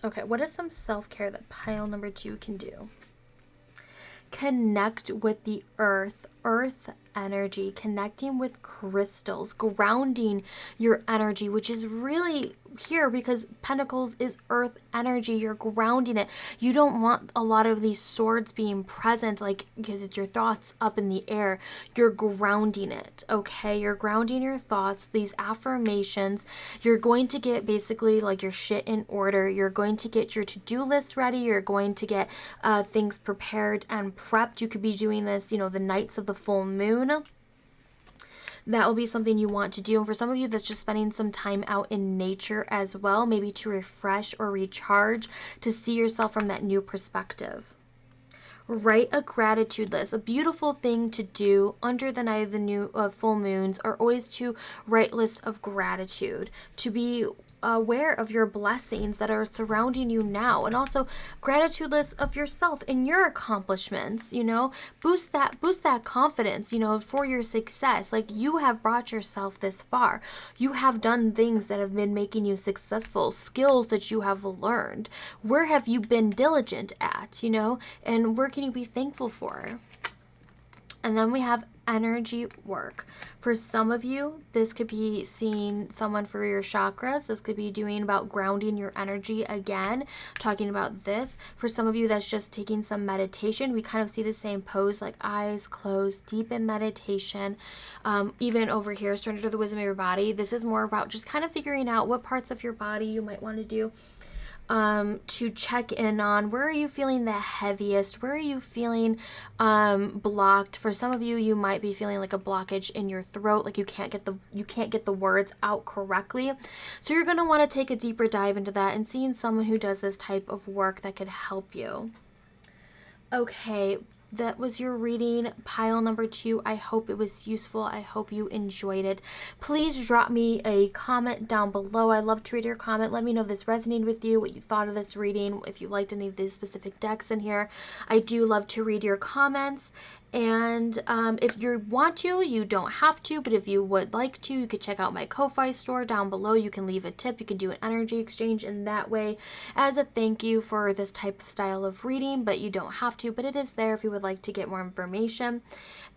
Okay, what is some self-care that pile number 2 can do? Connect with the earth energy, connecting with crystals, grounding your energy, which is really here because Pentacles is earth energy. You're grounding it. You don't want a lot of these swords being present, like, because it's your thoughts up in the air. You're grounding it, okay? You're grounding your thoughts, these affirmations. You're going to get basically like your shit in order. You're going to get your to-do list ready. You're going to get things prepared and prepped. You could be doing this, you know, the nights of the full moon. That will be something you want to do. And for some of you, that's just spending some time out in nature as well, maybe to refresh or recharge, to see yourself from that new perspective. Write a gratitude list. A beautiful thing to do under the night of the full moons are always to write lists of gratitude, to be aware of your blessings that are surrounding you now, and also gratitudeless of yourself and your accomplishments. You know, boost that confidence, you know, for your success. Like, you have brought yourself this far. You have done things that have been making you successful, skills that you have learned. Where have you been diligent at, you know, and where can you be thankful for? And then we have energy work. For some of you, this could be seeing someone for your chakras. This could be doing about grounding your energy again, talking about this. For some of you, that's just taking some meditation. We kind of see the same pose, like eyes closed, deep in meditation. Even over here, surrender to the wisdom of your body. This is more about just kind of figuring out what parts of your body you might want to do. To check in on, where are you feeling the heaviest? Where are you feeling blocked? For some of you, you might be feeling like a blockage in your throat, like you can't get the words out correctly. So you're going to want to take a deeper dive into that and seeing someone who does this type of work that could help you. Okay, that was your reading, pile number 2. I hope it was useful. I hope you enjoyed it. Please drop me a comment down below. I love to read your comment. Let me know if this resonated with you, what you thought of this reading, if you liked any of these specific decks in here. I do love to read your comments. And if you want to, you don't have to, but if you would like to, you could check out my Ko-Fi store down below. You can leave a tip. You can do an energy exchange in that way as a thank you for this type of style of reading, but you don't have to, but it is there if you would like to get more information.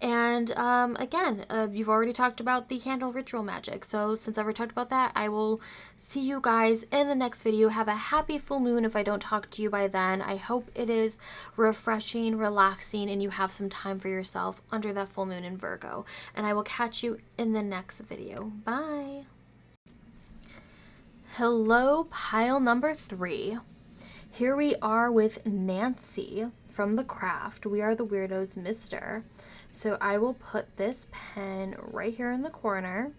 And again, you've already talked about the candle ritual magic. So since I've already talked about that, I will see you guys in the next video. Have a happy full moon if I don't talk to you by then. I hope it is refreshing, relaxing, and you have some time for yourself under that full moon in Virgo. And I will catch you in the next video. Bye. Hello, pile number 3. Here we are with Nancy from The Craft. We are the Weirdos Mister. So I will put this pen right here in the corner.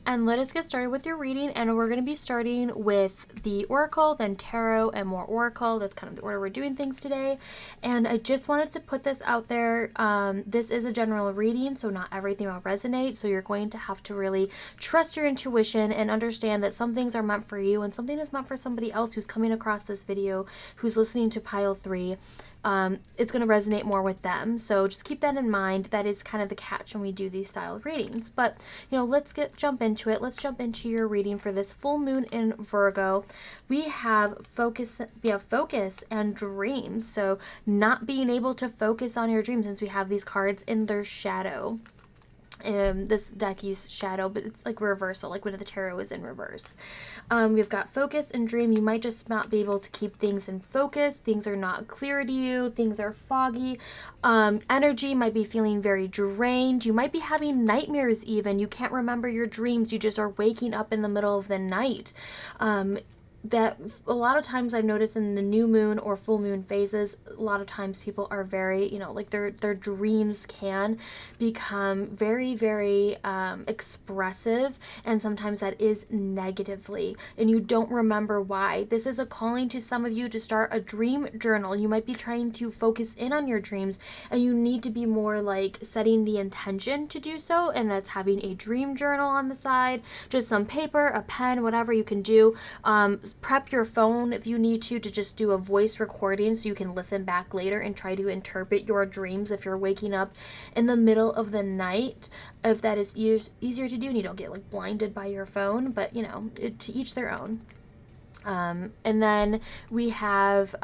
And let us get started with your reading, and we're going to be starting with the Oracle, then Tarot, and more Oracle. That's kind of the order we're doing things today. And I just wanted to put this out there. This is a general reading, so not everything will resonate. So you're going to have to really trust your intuition and understand that some things are meant for you and something is meant for somebody else who's coming across this video, who's listening to pile 3. It's going to resonate more with them. So just keep that in mind. That is kind of the catch when we do these style of readings. But, you know, let's jump into it. Let's jump into your reading for this full moon in Virgo. We have focus and dreams. So not being able to focus on your dreams, since we have these cards in their shadow. This deck used shadow, but it's like reversal, like when the tarot is in reverse. We've got focus and dream. You might just not be able to keep things in focus. Things are not clear to you. Things are foggy. Energy might be feeling very drained. You might be having nightmares even. You can't remember your dreams. You just are waking up in the middle of the night. That a lot of times I've noticed in the new moon or full moon phases, a lot of times people are very, you know, like their dreams can become very, very expressive, and sometimes that is negatively, and you don't remember why. This is a calling to some of you to start a dream journal. You might be trying to focus in on your dreams, and you need to be more like setting the intention to do so, and that's having a dream journal on the side, just some paper, a pen, whatever you can do. Prep your phone if you need to just do a voice recording so you can listen back later and try to interpret your dreams if you're waking up in the middle of the night, if that is easier to do and you don't get like blinded by your phone. But you know, to each their own. And then we have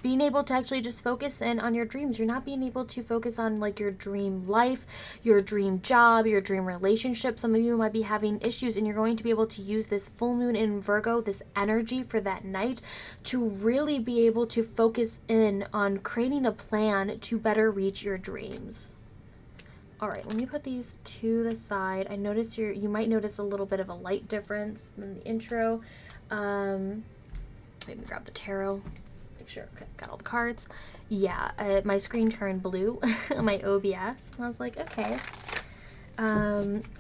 being able to actually just focus in on your dreams. You're not being able to focus on like your dream life, your dream job, your dream relationship. Some of you might be having issues, and you're going to be able to use this full moon in Virgo, this energy for that night, to really be able to focus in on creating a plan to better reach your dreams. All right, let me put these to the side. I notice you might notice a little bit of a light difference in the intro. Maybe grab the tarot, make sure okay, got all the cards. Yeah, my screen turned blue on my OBS. And I was like, okay,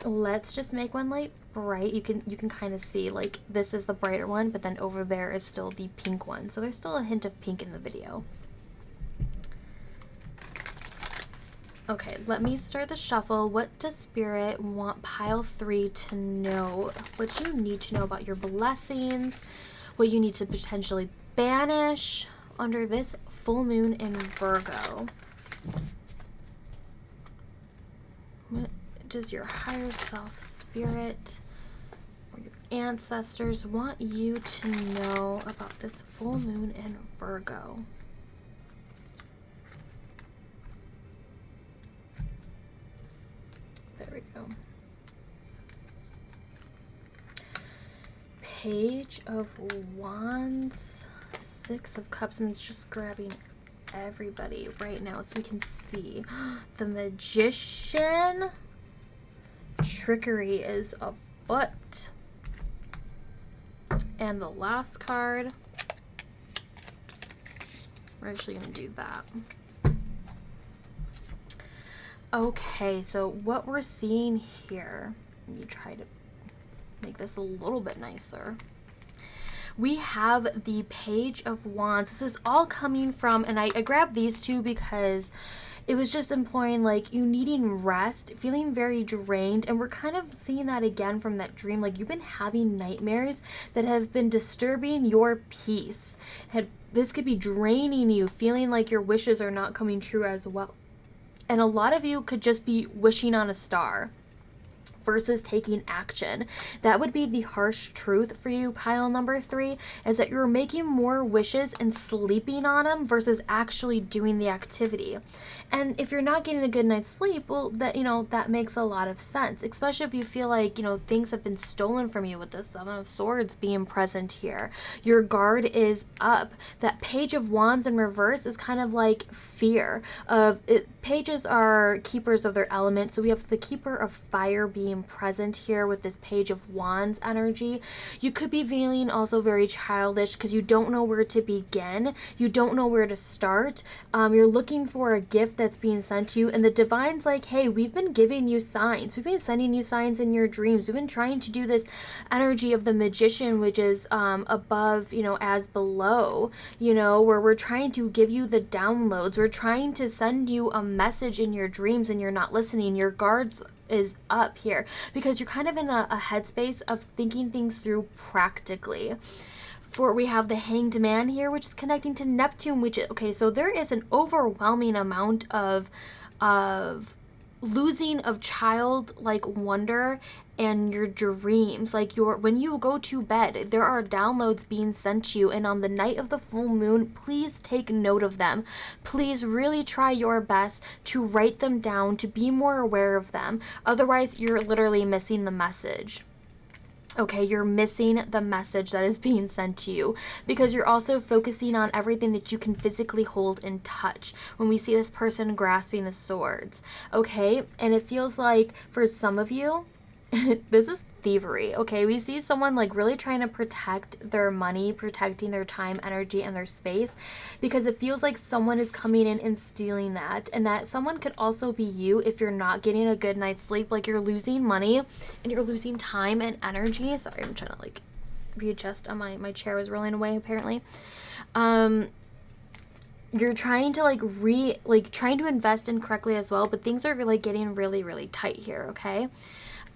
let's just make one light bright. You can kind of see like this is the brighter one, but then over there is still the pink one. So there's still a hint of pink in the video. Okay, let me start the shuffle. What does Spirit want pile 3 to know? What you need to know about your blessings, what you need to potentially banish under this full moon in Virgo. What does your higher self, Spirit, or your ancestors want you to know about this full moon in Virgo? There we go. Page of Wands, Six of Cups. I'm just grabbing everybody right now so we can see. The Magician. Trickery is afoot. And the last card. We're actually going to do that. Okay, so what we're seeing here, let me try to make this a little bit nicer. We have the Page of Wands. This is all coming from, and I grabbed these two because it was just imploring like you needing rest, feeling very drained, and we're kind of seeing that again from that dream. Like you've been having nightmares that have been disturbing your peace. This could be draining you, feeling like your wishes are not coming true as well. And a lot of you could just be wishing on a star versus taking action. That would be the harsh truth for you, pile number 3, is that you're making more wishes and sleeping on them versus actually doing the activity. And if you're not getting a good night's sleep, well, that, that makes a lot of sense, especially if you feel like, things have been stolen from you with the Seven of Swords being present here. Your guard is up. That Page of Wands in reverse is kind of like fear of it. Pages are keepers of their element, so we have the Keeper of Fire being present here with this Page of Wands energy. You could be feeling also very childish because you don't know where to begin. You don't know where to start. You're looking for a gift that's being sent to you, and the Divine's like, hey, we've been giving you signs. We've been sending you signs in your dreams. We've been trying to do this energy of the Magician, which is above, as below, where we're trying to give you the downloads. We're trying to send you a message in your dreams and you're not listening. Your guards is up here because you're kind of in a headspace of thinking things through practically. We have the Hanged Man here, which is connecting to Neptune, which is, okay, so there is an overwhelming amount of losing of childlike wonder and your dreams. Like when you go to bed, there are downloads being sent to you, and on the night of the full moon, please take note of them. Please really try your best to write them down, to be more aware of them. Otherwise, you're literally missing the message. Okay, you're missing the message that is being sent to you because you're also focusing on everything that you can physically hold and touch when we see this person grasping the swords. Okay, and it feels like for some of you, this is thievery. Okay, we see someone like really trying to protect their money, protecting their time, energy, and their space, because it feels like someone is coming in and stealing that. And that someone could also be you if you're not getting a good night's sleep. Like you're losing money and you're losing time and energy. Sorry, I'm trying to like readjust on my chair was rolling away apparently. You're trying to trying to invest in correctly as well, but things are like getting really, really tight here. Okay.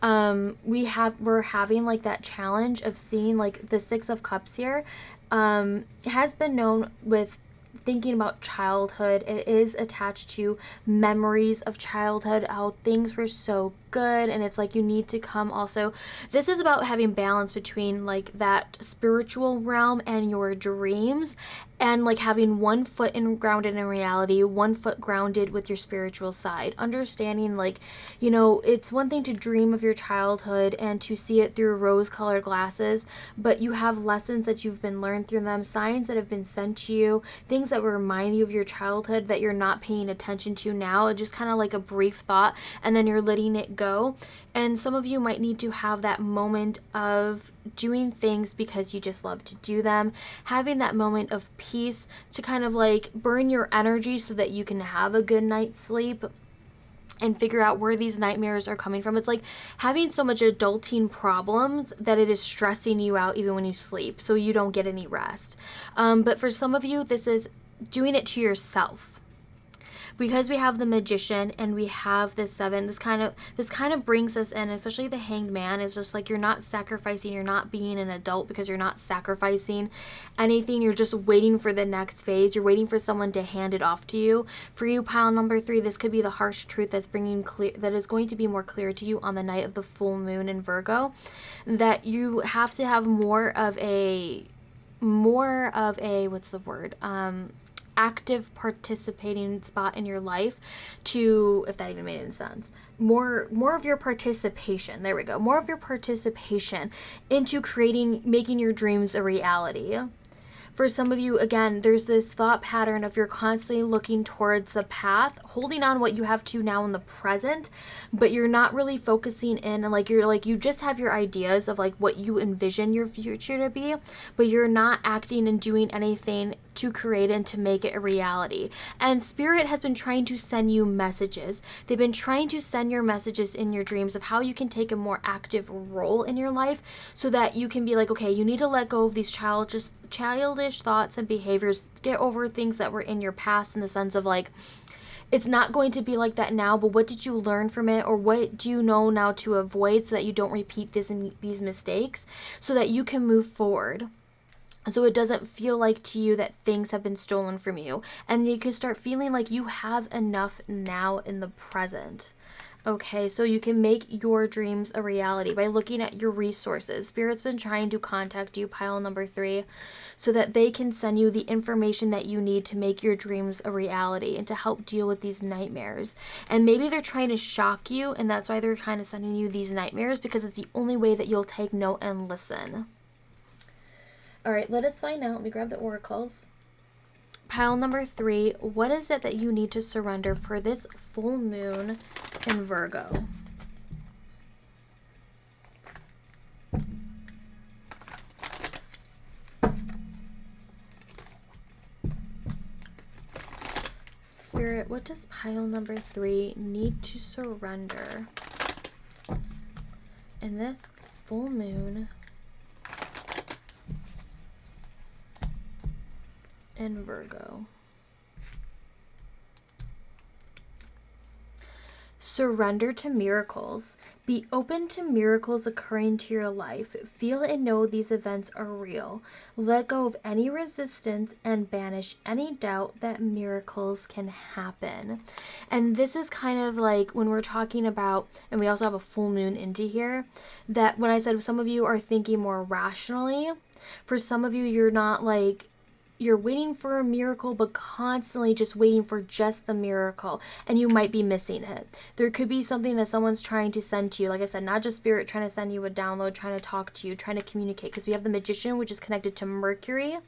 We're having like that challenge of seeing like the Six of Cups here. It has been known with thinking about childhood. It is attached to memories of childhood, how things were so good, and it's like you need to come also. This is about having balance between like that spiritual realm and your dreams, and like having one foot grounded in reality, one foot grounded with your spiritual side. Understanding like, it's one thing to dream of your childhood and to see it through rose-colored glasses, but you have lessons that you've been learned through them, signs that have been sent to you, things that will remind you of your childhood that you're not paying attention to now. Just kind of like a brief thought, and then you're letting it go. And some of you might need to have that moment of doing things because you just love to do them, having that moment of peace to kind of like burn your energy so that you can have a good night's sleep and figure out where these nightmares are coming from. It's like having so much adulting problems that it is stressing you out even when you sleep, so you don't get any rest. But for some of you, this is doing it to yourself. because we have the Magician and we have this 7, this kind of brings us in, especially the Hanged Man. Is just like, you're not sacrificing, you're not being an adult because you're not sacrificing anything. You're just waiting for the next phase. You're waiting for someone to hand it off to you. For you, pile number 3, this could be the harsh truth that's bringing clear, that is going to be more clear to you on the night of the full moon in Virgo, that you have to have more of a what's the word, active participating spot in your life to, if that even made any sense, more of your participation, there we go, more of your participation into making your dreams a reality. For some of you, again, there's this thought pattern of you're constantly looking towards the path, holding on what you have to now in the present, but you're not really focusing in, and like, you're like, you just have your ideas of like what you envision your future to be, but you're not acting and doing anything to create and to make it a reality. And Spirit has been trying to send you messages. They've been trying to send your messages in your dreams of how you can take a more active role in your life, so that you can be like, okay, you need to let go of these childish thoughts and behaviors, get over things that were in your past, in the sense of like, it's not going to be like that now, but what did you learn from it, or what do you know now to avoid, so that you don't repeat these mistakes, so that you can move forward, so it doesn't feel like to you that things have been stolen from you, and you can start feeling like you have enough now in the present. Okay, so you can make your dreams a reality by looking at your resources. Spirit's been trying to contact you, pile number 3, so that they can send you the information that you need to make your dreams a reality and to help deal with these nightmares. And maybe they're trying to shock you, and that's why they're kind of sending you these nightmares, because it's the only way that you'll take note and listen. All right, let us find out. Let me grab the oracles. Pile number 3, what is it that you need to surrender for this full moon in Virgo? Spirit, what does pile number 3 need to surrender in this full moon in Virgo? Surrender to miracles. Be open to miracles occurring to your life. Feel and know these events are real. Let go of any resistance and banish any doubt that miracles can happen. And this is kind of like when we're talking about, and we also have a full moon into here, that when I said some of you are thinking more rationally, for some of you, you're not like, you're waiting for a miracle, but constantly just waiting for just the miracle, and you might be missing it. There could be something that someone's trying to send to you. Like I said, not just Spirit trying to send you a download, trying to talk to you, trying to communicate, because we have the Magician, which is connected to Mercury,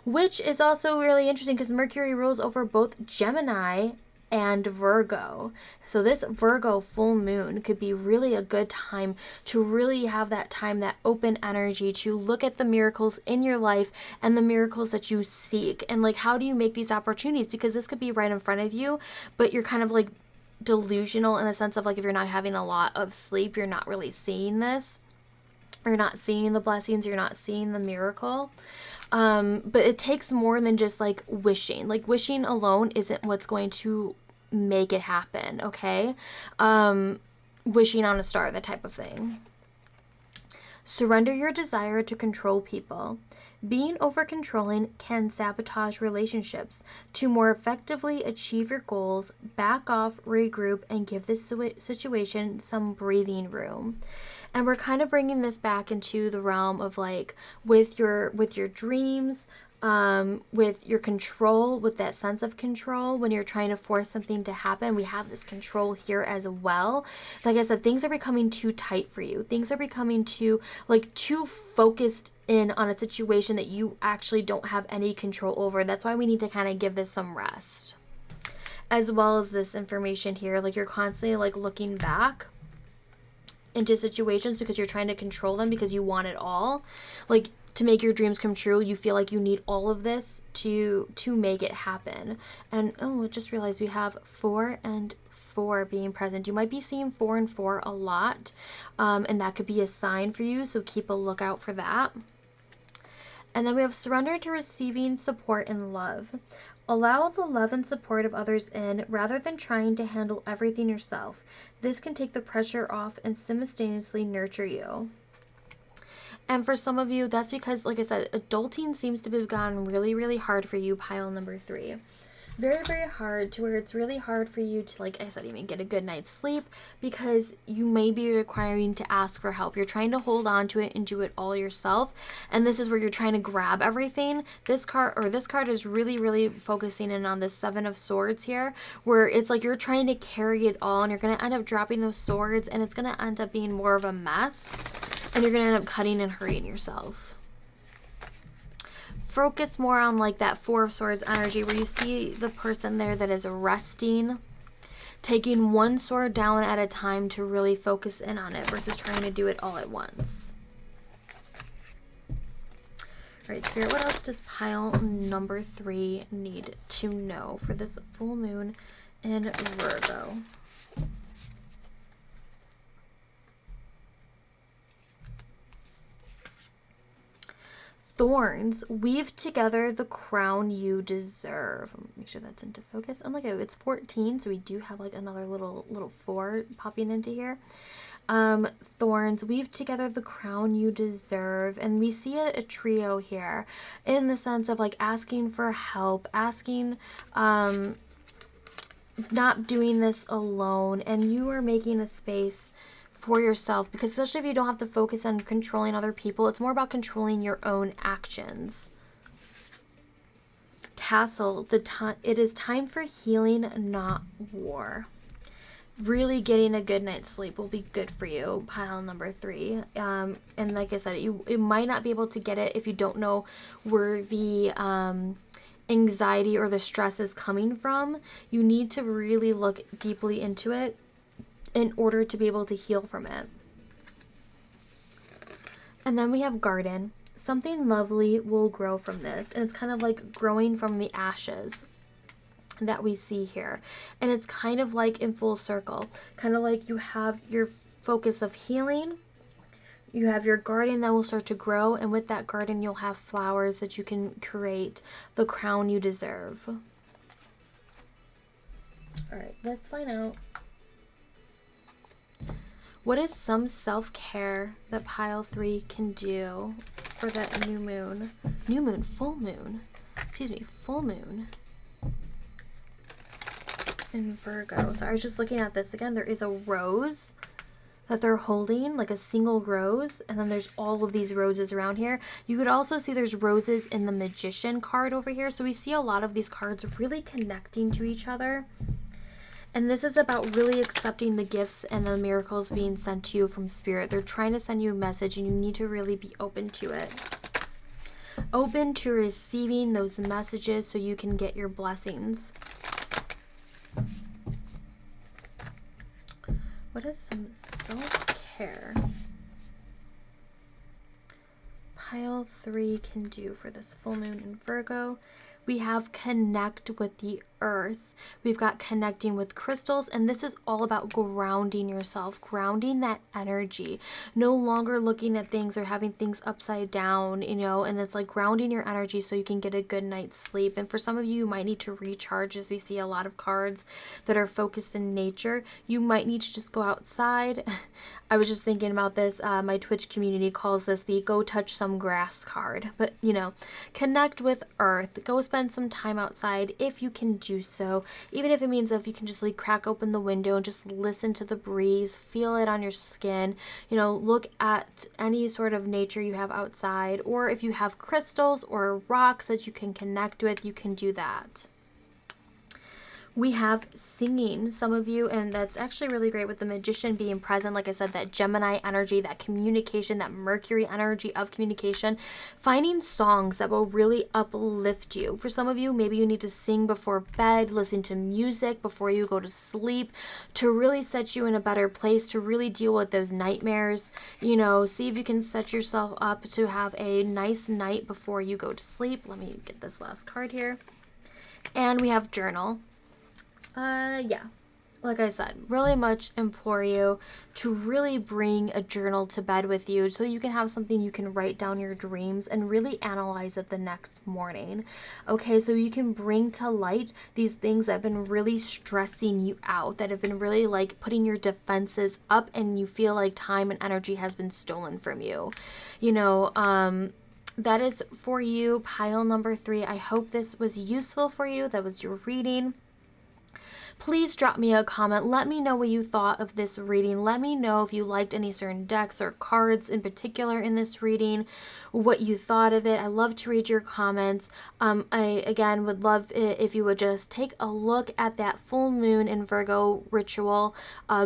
which is also really interesting because Mercury rules over both Gemini and Virgo. So this Virgo full moon could be really a good time to really have that time, that open energy to look at the miracles in your life and the miracles that you seek, and like, how do you make these opportunities, because this could be right in front of you, but you're kind of like delusional in the sense of like, if you're not having a lot of sleep, you're not really seeing this, you're not seeing the blessings, you're not seeing the miracle. But it takes more than just like wishing. Like, wishing alone isn't what's going to make it happen, okay? Wishing on a star, that type of thing. Surrender your desire to control people. Being over-controlling can sabotage relationships. To more effectively achieve your goals, back off, regroup, and give this situation some breathing room. And we're kind of bringing this back into the realm of like, with your dreams, with your control, with that sense of control, when you're trying to force something to happen, we have this control here as well. Like I said, things are becoming too tight for you. Things are becoming too focused in on a situation that you actually don't have any control over. That's why we need to kind of give this some rest. As well as this information here, like, you're constantly like looking back into situations because you're trying to control them because you want it all. Like, to make your dreams come true, you feel like you need all of this to make it happen. And oh, I just realized we have 4 and 4 being present. You might be seeing 4 and 4 a lot, and that could be a sign for you, so keep a lookout for that. And then we have surrender to receiving support and love. Allow the love and support of others in rather than trying to handle everything yourself. This can take the pressure off and simultaneously nurture you. And for some of you, that's because, like I said, adulting seems to have gotten really, really hard for you, pile number 3. Very, very hard, to where it's really hard for you to, like I said, even get a good night's sleep, because you may be requiring to ask for help. You're trying to hold on to it and do it all yourself. And this is where you're trying to grab everything. This card is really, really focusing in on the 7 of Swords here, where it's like you're trying to carry it all, and you're going to end up dropping those swords, and it's going to end up being more of a mess. And you're going to end up cutting and hurting yourself. Focus more on like that 4 of Swords energy, where you see the person there that is resting, taking one sword down at a time to really focus in on it versus trying to do it all at once. All right, Spirit, what else does pile number 3 need to know for this full moon in Virgo? Thorns, weave together the crown you deserve. Make sure that's into focus. And look at it, it's 14, so we do have like another little 4 popping into here. Thorns, weave together the crown you deserve. And we see a trio here in the sense of like asking for help, asking, not doing this alone, and you are making a space for yourself, because especially if you don't have to focus on controlling other people, it's more about controlling your own actions. Castle, it is time for healing, not war. Really getting a good night's sleep will be good for you, pile number 3. And like I said, you might not be able to get it if you don't know where the anxiety or the stress is coming from. You need to really look deeply into it in order to be able to heal from it. And then we have garden. Something lovely will grow from this. And it's kind of like growing from the ashes that we see here. And it's kind of like in full circle. Kind of like you have your focus of healing. You have your garden that will start to grow. And with that garden, you'll have flowers that you can create the crown you deserve. All right, let's find out. What is some self-care that pile 3 can do for that full moon, in Virgo? So I was just looking at this again. There is a rose that they're holding, like a single rose, and then there's all of these roses around here. You could also see there's roses in the Magician card over here. So we see a lot of these cards really connecting to each other. And this is about really accepting the gifts and the miracles being sent to you from Spirit. They're trying to send you a message, and you need to really be open to it. Open to receiving those messages so you can get your blessings. What is some self-care pile 3 can do for this full moon in Virgo? We have connect with the earth. We've got connecting with crystals, and this is all about grounding yourself, grounding that energy, no longer looking at things or having things upside down, you know, and it's like grounding your energy so you can get a good night's sleep. And for some of you, you might need to recharge, as we see a lot of cards that are focused in nature. You might need to just go outside. I was just thinking about this. My Twitch community calls this the go touch some grass card, but you know, connect with earth, go spend some time outside if you can do so, even if it means if you can just like crack open the window and just listen to the breeze, feel it on your skin, you know, look at any sort of nature you have outside, or if you have crystals or rocks that you can connect with, you can do that. We have singing, some of you, and that's actually really great with the Magician being present. Like I said, that Gemini energy, that communication, that Mercury energy of communication, finding songs that will really uplift you. For some of you, maybe you need to sing before bed, listen to music before you go to sleep to really set you in a better place, to really deal with those nightmares. You know, see if you can set yourself up to have a nice night before you go to sleep. Let me get this last card here. And we have journal. Yeah. like I said, really much implore you to really bring a journal to bed with you so you can have something you can write down your dreams and really analyze it the next morning. Okay, so you can bring to light these things that have been really stressing you out, that have been really like putting your defenses up, and you feel like time and energy has been stolen from you. You know, that is for you, pile number 3. I hope this was useful for you. That was your reading. Please drop me a comment. Let me know what you thought of this reading. Let me know if you liked any certain decks or cards in particular in this reading, what you thought of it. I love to read your comments. I, again, would love it if you would just take a look at that full moon in Virgo ritual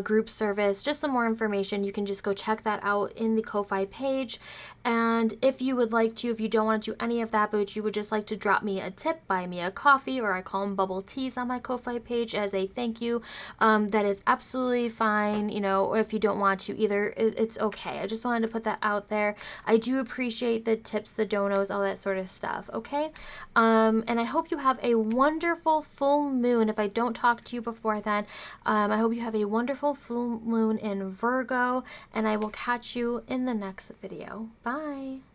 group service. Just some more information. You can just go check that out in the Ko-Fi page. And if you would like to, if you don't want to do any of that, but you would just like to drop me a tip, buy me a coffee, or I call them bubble teas on my Ko-Fi page as a thank you, that is absolutely fine. You know, if you don't want to either, it's okay. I just wanted to put that out there. I do appreciate the tips, the donos, all that sort of stuff, okay? And I hope you have a wonderful full moon. If I don't talk to you before then, I hope you have a wonderful full moon in Virgo, and I will catch you in the next video. Bye.